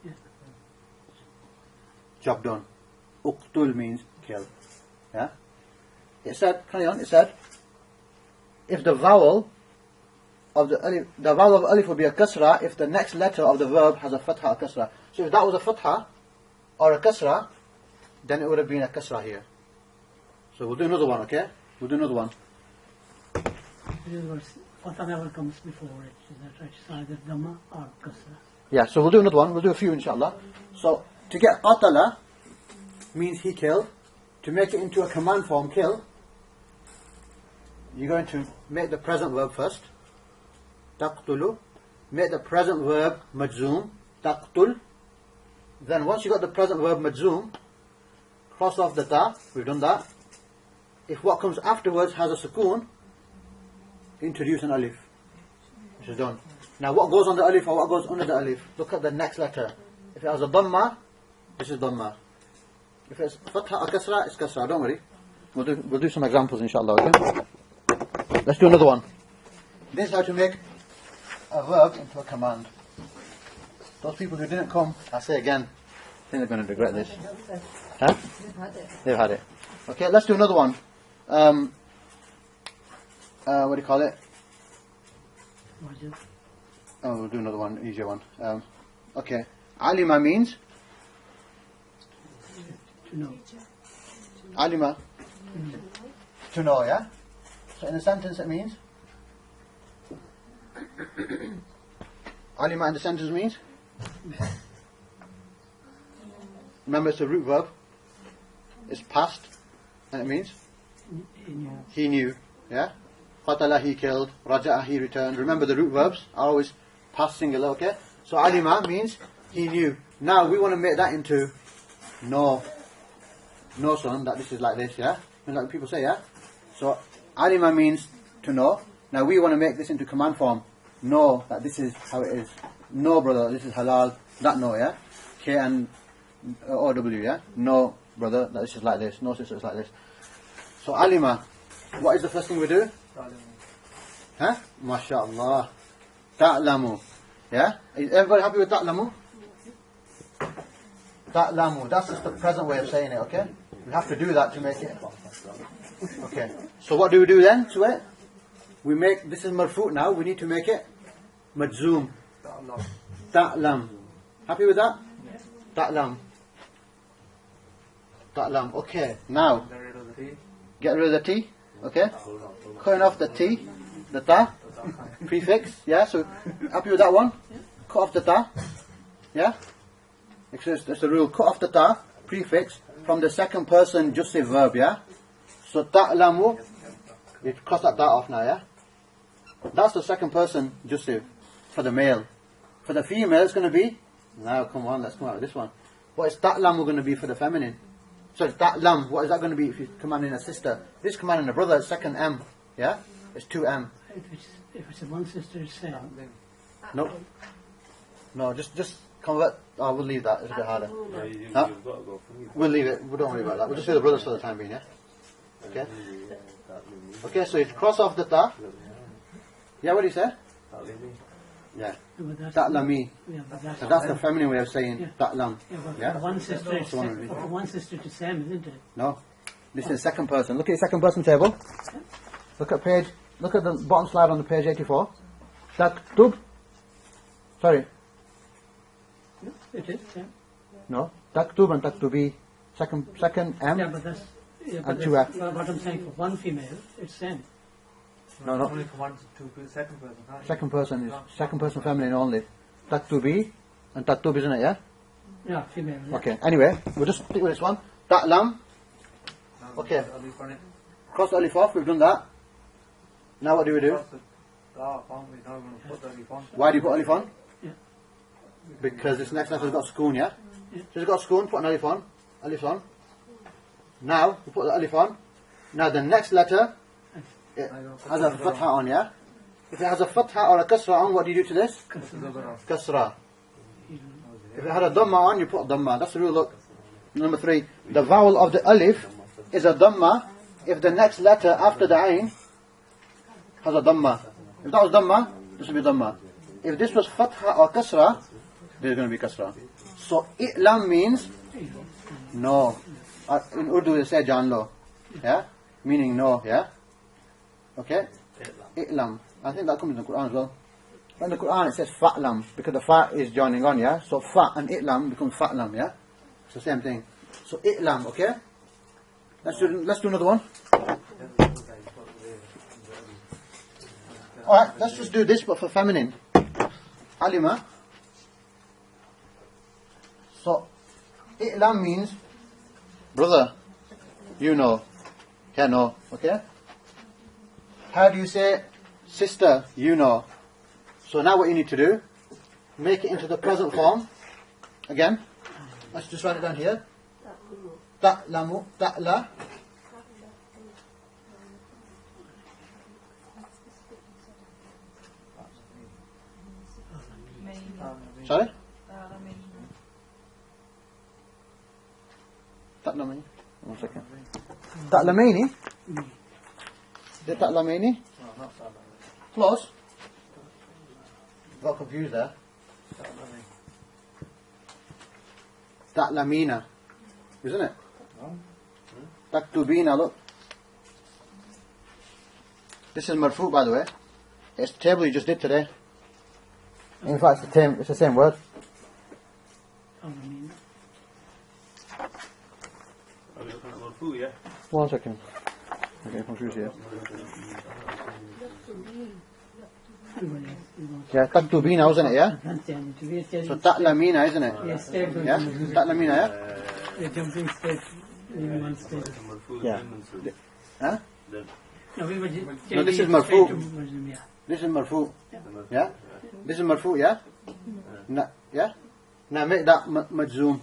Yeah. Job done. Uqtul means kill. Yeah? It said, carry on, it said, if the vowel of the vowel of alif will be a kasra if the next letter of the verb has a fatha or kasra. So if that was a fatha or a kasra, then it would have been a kasra here. So we'll do another one, okay? We'll do another one. In other words, fatha never comes before it. Is that right? It's either dhamma or kasra. Yeah, so we'll do another one. We'll do a few, inshallah. So to get qatala means he killed. To make it into a command form, kill, you're going to make the present verb first. Taqtulu. Make the present verb majzoom. Taqtul. Then once you got the present verb majzoom, cross off the ta. We've done that. If what comes afterwards has a sukoon, introduce an alif. Which is done. Now what goes on the alif or what goes under the alif? Look at the next letter. If it has a dhamma, this is dhamma. If it's fatha or kasra, it's kasra. Don't worry. We'll do some examples, inshallah. Okay. Let's do another one. This is how to make a verb into a command. Those people who didn't come, I say again, I think they're going to regret this. Huh? They've had it. Okay, let's do another one. What do you call it? Oh, we'll do another one, easier one. Okay. Alima means? To know. Alima? To know, yeah? So in a sentence it means? Alima in the sentence means? Remember, it's a root verb. It's past, and it means? He knew. Yeah? Qatala, he killed. Raja'a, he returned. Remember, the root verbs are always past singular, okay? So alima means he knew. Now we want to make that into no. No, son, that this is like this, yeah? Like people say, yeah? So alima means to know. Now we want to make this into command form. Know that this is how it is. No, brother, this is halal. That no, yeah? K-N-O-W, yeah? No, brother, that this is like this. No, sister, it's like this. So alima, what is the first thing we do? Huh? MashaAllah. Ta'lamu. Yeah? Is everybody happy with ta'lamu? Ta'lamu. That's just the present way of saying it, okay? We have to do that to make it. Okay. So what do we do then to it? We make, this is marfu now, we need to make it majzoom. Ta'lam. Happy with that? Ta'lam. Ta'lam. Okay. Now, get rid of the T. Okay? Cutting off the T, the ta, prefix. Yeah? So, happy with that one? Cut off the ta. Yeah? That's the rule. Cut off the ta, prefix, from the second person jussive verb, yeah? So ta'lamu, you cross that ta off now, yeah? That's the second person jussive for the male. For the female, it's going to be, now come on, let's come out with this one. What is ta'lamu going to be for the feminine? Sorry, ta'lam, what is that going to be if you're commanding a sister? This commanding a brother, it's second M, yeah? It's 2M. If it's a one sister, it's same. No. No, just convert. Oh, we'll leave that. It's a bit harder. Huh? We'll leave it. We don't worry about that. We'll just say the brothers for the time being, yeah? Okay? Okay, so you cross off the ta. Yeah, what do you say? Yeah. Ta'lami. So that's the feminine way of saying ta'lam. Yeah? One sister, it's one sister to same, isn't it? No. This is second person. Look at your second person table. Look at the bottom slide on the page 84. Taktub. Sorry. It is, yeah. No. Taktub and taktubi. Second M. Yeah, but that's... Yeah, and 2F. What I'm saying, for one female, it's same. No. Only for one to second person. Second person is second person feminine only. Taktubi and taktub, isn't it? Yeah. Yeah, female. Yeah. Okay. Anyway, we'll just stick with this one. Ta'lam. Okay. Cross the alif off. We've done that. Now what do we do? Why do you put alif on? Yeah. Because this next letter has got sukoon, yeah? So it's got sukoon, put an alif on. Alif on. Now, we put the alif on. Now the next letter, it has a fatha on, yeah? If it has a fatha or a kasra on, what do you do to this? Kasra. If it had a dhamma on, you put dhamma. That's the rule, look. Number 3. The vowel of the alif is a dhamma if the next letter after the ayn has a dhamma. If that was dhamma, this would be dhamma. If this was fatha or kasra, there's going to be kasra. So i'lam means no. In Urdu they say jaan lo. Yeah? Meaning no, yeah? Okay? I'lam. I think that comes in the Quran as well. In the Quran it says fa'lam, because the fa is joining on, yeah? So fa and i'lam becomes fa'lam, yeah? It's the same thing. So i'lam, okay? Let's do another one. Alright, let's just do this but for feminine. Alima. So i'lam means brother, you know. Yeah, no, okay? How do you say sister, you know? So now what you need to do, make it into the present form. Again, let's just write it down here. Ta'lamu, ta'la. Sorry? Ta'lamini. 1 second. Ta'lamini? The ta'lamini? No, not Salami. Close. Got confused there. Salami. Ta'lamina. Isn't it? Taktubina, look. This is marfu, by the way. It's the table you just did today. In fact, it's the same word. Are we looking at marfu, yeah? 1 second. I'm getting confused here. Yeah, taktubina, wasn't it, yeah? So ta'lamina, isn't it? Yes, Yeah? Ta'lamina, yeah? We're jumping straight in one stage. Yeah. Huh? No, we were No, this is marfu. This is marfu. Yeah? This is marfu, yeah? Yeah? Now make that majzoom.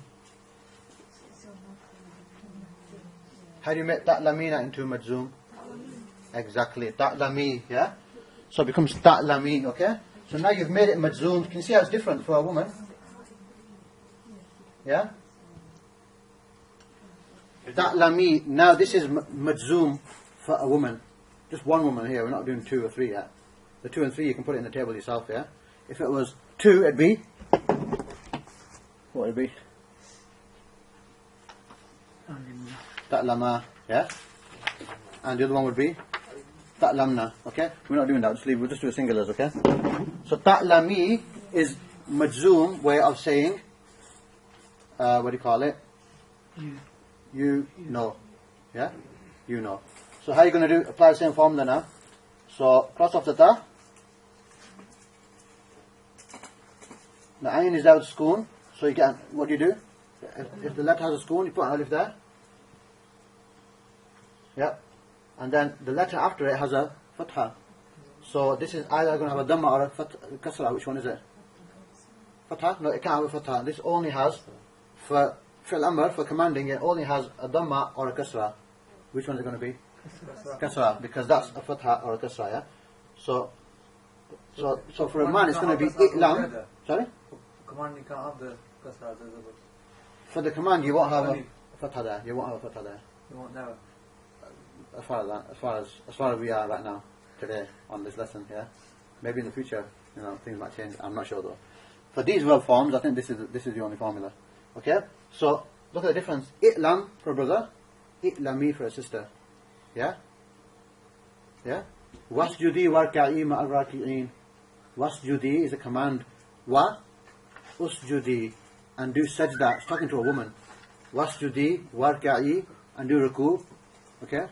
How do you make ta'lamina into majzoom? Exactly. Ta'lami, yeah? So it becomes ta'lami, okay? So now you've made it majzoom. Can you see how it's different for a woman? Yeah? Ta'lami. Now this is majzoom for a woman. Just one woman here. We're not doing 2 or 3 yet. The 2 and 3 you can put it in the table yourself, yeah? If it was 2, it'd be... What would it be? Ta'lama, yeah? And the other one would be ta'lamna, okay? We're not doing that, we'll just do singulars, okay? So ta'lami is majzoom way of saying, what do you call it? You know, yeah? You know. So how are you going to do? Apply the same formula now. So cross off the ta. The ayn is out sukoon, so you get, what do you do? If the letter has a sukoon, you put an alif there. Yeah. And then the letter after it has a fatha. So this is either going to have a dhamma or a kasra. Which one is it? Fatha? No, it can't have a fatha. This only has, for fi'l amr, for commanding, it only has a dhamma or a kasra. Which one is it going to be? Kasra. Because that's a fatha or a kasra, yeah? So for a man it's going to be i'lam. Sorry? Command, you can't have the kasra. For the command you won't have a fatha there. You won't have a fatha there. You won't know. As far as we are right now, today, on this lesson, yeah. Maybe in the future, things might change. I'm not sure though. For these verb forms, I think this is the only formula. Okay? So look at the difference. I'lam for a brother, i'lami for a sister. Yeah? Yeah? Wasjudi warka'i ma'al raki'in. Wasjudi is a command. Wa usjudi, and do sajda. It's talking to a woman. Wasjudi warka'i, and do ruku. Okay?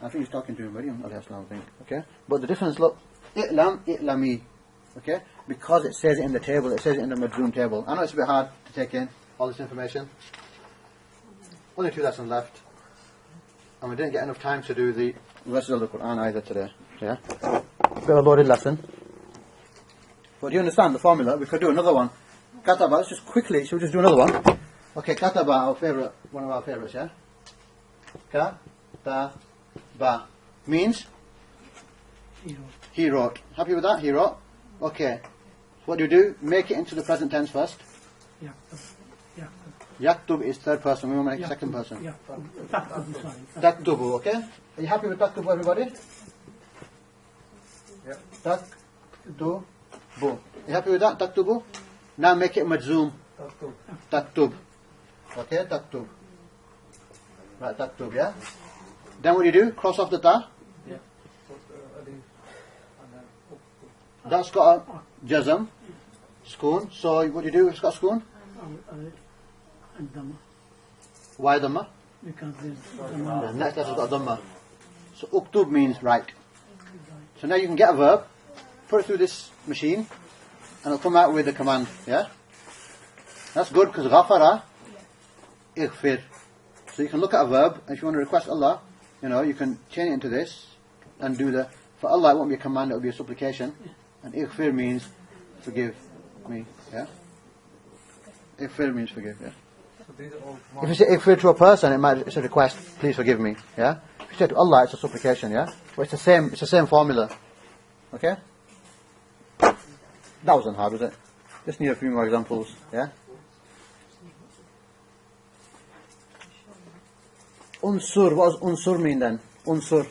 I think he's talking to Maryam, I think. Okay? But the difference, look, i'lam, i'lami. Okay? Because it says it in the table, it says it in the majzoom table. I know it's a bit hard to take in all this information. Only 2 lessons left. And we didn't get enough time to do the rest of the Quran either today. Yeah? Bit of a loaded lesson. But do you understand the formula? We could do another one. Kataba, let's just quickly, should we just do another one? Okay, kataba, our favorite, one of our favorites, yeah? Kataba means he wrote. Happy with that? He wrote. Okay. What do you do? Make it into the present tense first. Yeah. Yaktub is third person. We want to make second person. Yeah. Taktubu, sorry. Taktubu, okay? Are you happy with taktubu, everybody? Yep. Taktubu. You happy with that? Taktubu? Now make it majzoom. Taktub. Okay, taktub. Right, taktub, yeah? Then what do? Cross off the ta. Yeah. So, alif, and then That's got a jazm. Skoon. So what do? It's got skoon. And Dhamma. Why dhamma? Because there's The Dhamma. next letter's got a dhamma. So uktub means write. So now you can get a verb, put it through this machine, and it'll come out with the command, yeah? That's good because ghafara, ighfir. So you can look at a verb, and if you want to request Allah, you can change it into this, and do the, for Allah it won't be a command, it will be a supplication, and ighfir means forgive me, yeah? Ighfir means forgive, yeah? so these are all If you say ighfir to a person, it's a request, please forgive me, yeah? If you say to Allah, it's a supplication, yeah? But it's the same formula, okay? That wasn't hard, was it? Just need a few more examples, yeah? Unsur, what does unsur mean then? Unsur.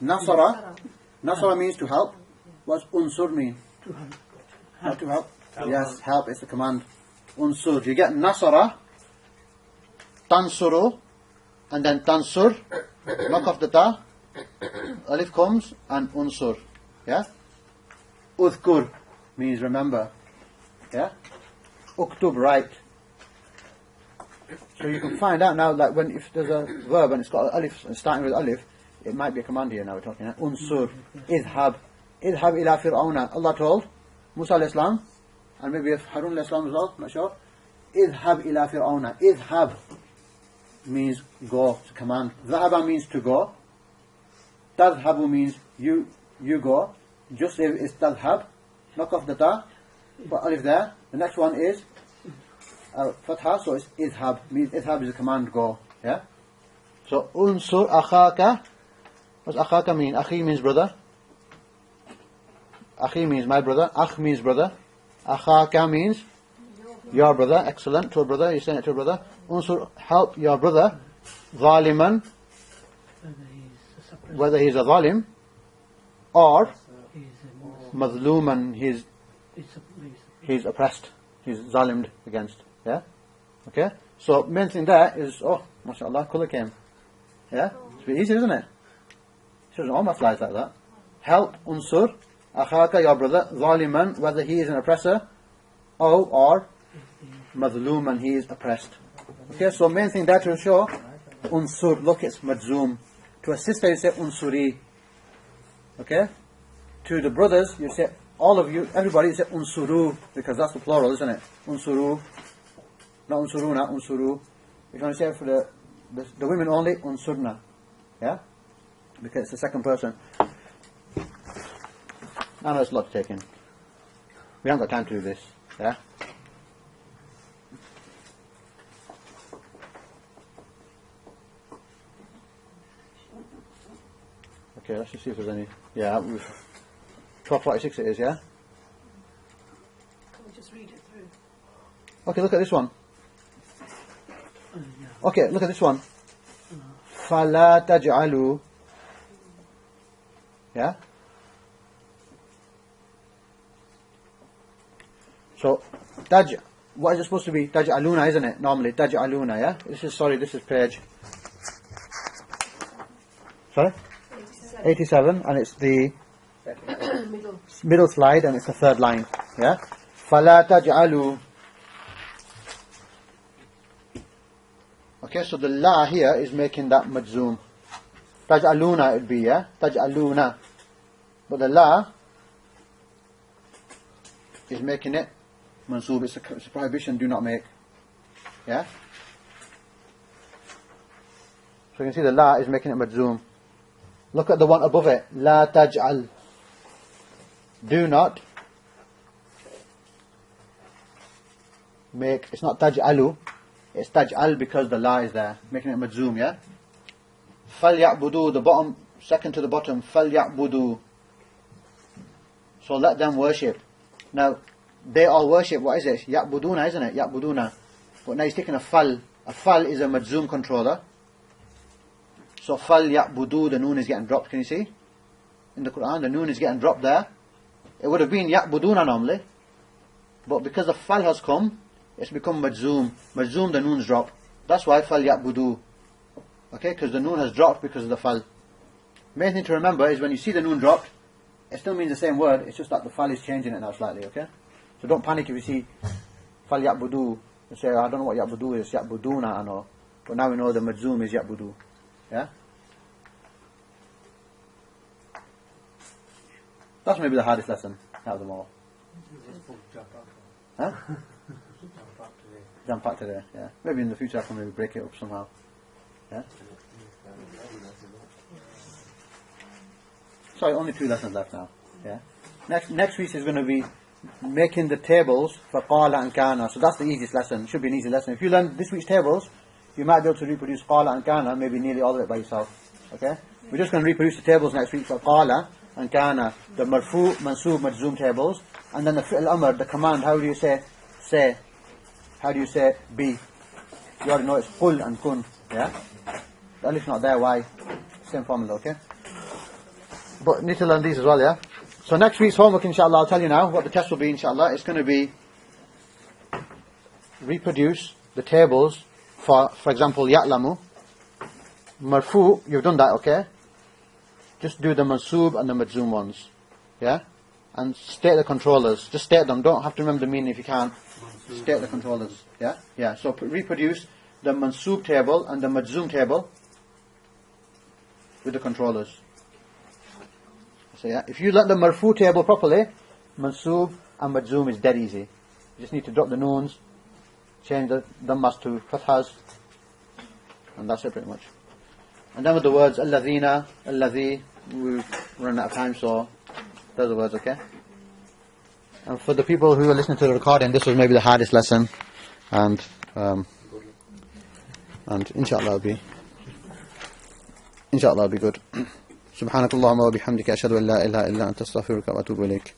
Nasara. Nasara means to help. What does unsur mean? To help. Not to help. Yes, help is the command. Unsur. You get nasara, tansuru, and then tansur. Knock off the ta. Alif comes, and unsur. Yeah? Udhkur means remember. Yeah? Uktub, write. So you can find out now that if there's a verb and it's got an alif and starting with alif, it might be a command here now we're talking about. Unsur, idhab ila fir'auna. Allah told Musa alayhi salam, and maybe if Harun alayhi salam as well, not sure. Idhab ila fir'auna. Idhab means go, it's a command. Dhahaba means to go. Tadhabu means you go. Just if it's tadhab, knock off the ta, put alif there. The next one is fatha, so it's idhab. Means idhab is a command, go. Yeah? So unsur akhaka. What does akhaka mean? Akhi means brother. Akhi means my brother. Akh means brother. Akhaka means your brother. Excellent. To a brother. You're saying it to a brother. Unsur, help your brother. Zaliman. Whether he's a zalim or madluman, he's oppressed. He's zalimed against. Yeah? Okay? So, main thing there is, mashallah, colour came. Yeah? It's a bit easy, isn't it? It doesn't all math lies like that. Help, unsur, akhaka, your brother, zaliman, whether he is an oppressor, or madluman, he is oppressed. Okay, so main thing there to show, unsur, look, it's majzoom. To a sister, you say unsuri. Okay? To the brothers, you say, all of you, everybody, you say unsuru, because that's the plural, isn't it? Unsuru. Not unsuruna, unsuru. If you want to say it for the women only, unsurna. Yeah? Because it's the second person. I know it's a lot to take in. We haven't got time to do this. Yeah? Okay, let's just see if there's any. Yeah, 12:46 it is, yeah? Can we just read it through? Okay, look at this one. Okay, look at this one. فَلَا تَجْعَلُوا. Yeah? So, what is it supposed to be? تَجْعَلُونَ, isn't it? Normally, تَجْعَلُونَ, yeah? This is page. Sorry? 87, and it's the middle slide, and it's the third line. Yeah? فَلَا تَجْعَلُوا. Okay, so the la here is making that majzoom. Taj'aluna it'd be, yeah? Taj'aluna. But the la is making it mansoob. It's a prohibition, do not make. Yeah? So you can see the la is making it majzoom. Look at the one above it. La taj'al. Do not make. It's not taj'alu. It's taj'al because the la is there, making it majzoom, yeah? فَلْيَعْبُدُوا, the bottom, second to the bottom, فَلْيَعْبُدُوا. So let them worship. Now, they all worship, what is it? يَعْبُدُونَ, isn't it? يَعْبُدُونَ. But now he's taking a fal. A fal is a majzoom controller. So fal ya'budu, the noon is getting dropped. Can you see? In the Quran, the noon is getting dropped there. It would have been ya'buduna normally. But because the fal has come, it's become majzoom. Majzoom, the noon's dropped. That's why fal ya'budu. Okay, because the noon has dropped because of the fal. Main thing to remember is when you see the noon dropped, it still means the same word, it's just that the fal is changing it now slightly, okay? So don't panic if you see fal ya'budu. You say, I don't know what ya'budu is, ya'buduna I know. But now we know the majzoom is ya'budu. Yeah? That's maybe the hardest lesson out of them all. Huh? Jump back to there, yeah. Maybe in the future I can maybe break it up somehow. Yeah? Sorry, only 2 lessons left now. Yeah. Next week is going to be making the tables for qala and kana. So that's the easiest lesson. It should be an easy lesson. If you learn this week's tables, you might be able to reproduce qala and kana, maybe nearly all of it by yourself. Okay? We're just going to reproduce the tables next week for qala and kana, the marfu, mansub, majzoom tables, and then the fi'l amr, the command. How do you say? How do you say be? You already know it's qul and kun. Yeah? The alif's not there. Why? Same formula. Okay? But need to learn these as well, yeah? So next week's homework, inshallah, I'll tell you now what the test will be, inshallah. It's going to be reproduce the tables for example, ya'lamu. Marfu, you've done that, okay? Just do the mansub and the majzoom ones, yeah? And state the controllers. Just state them. Don't have to remember the meaning if you can't. State the controllers, yeah? Yeah, so reproduce the mansub table and the majzoom table with the controllers. So yeah, if you learn the marfu table properly, mansub and majzoom is dead easy. You just need to drop the noons, change the dhammas to fathas, and that's it pretty much. And then with the words alladhina, alladhi, we've run out of time, so those are the words, okay? And for the people who are listening to the recording, this was maybe the hardest lesson, and inshallah it'll be good. سبحانك اللهم وبحمدك أشهد أن لا إله إلا أنت أستغفرك وأتوب إليك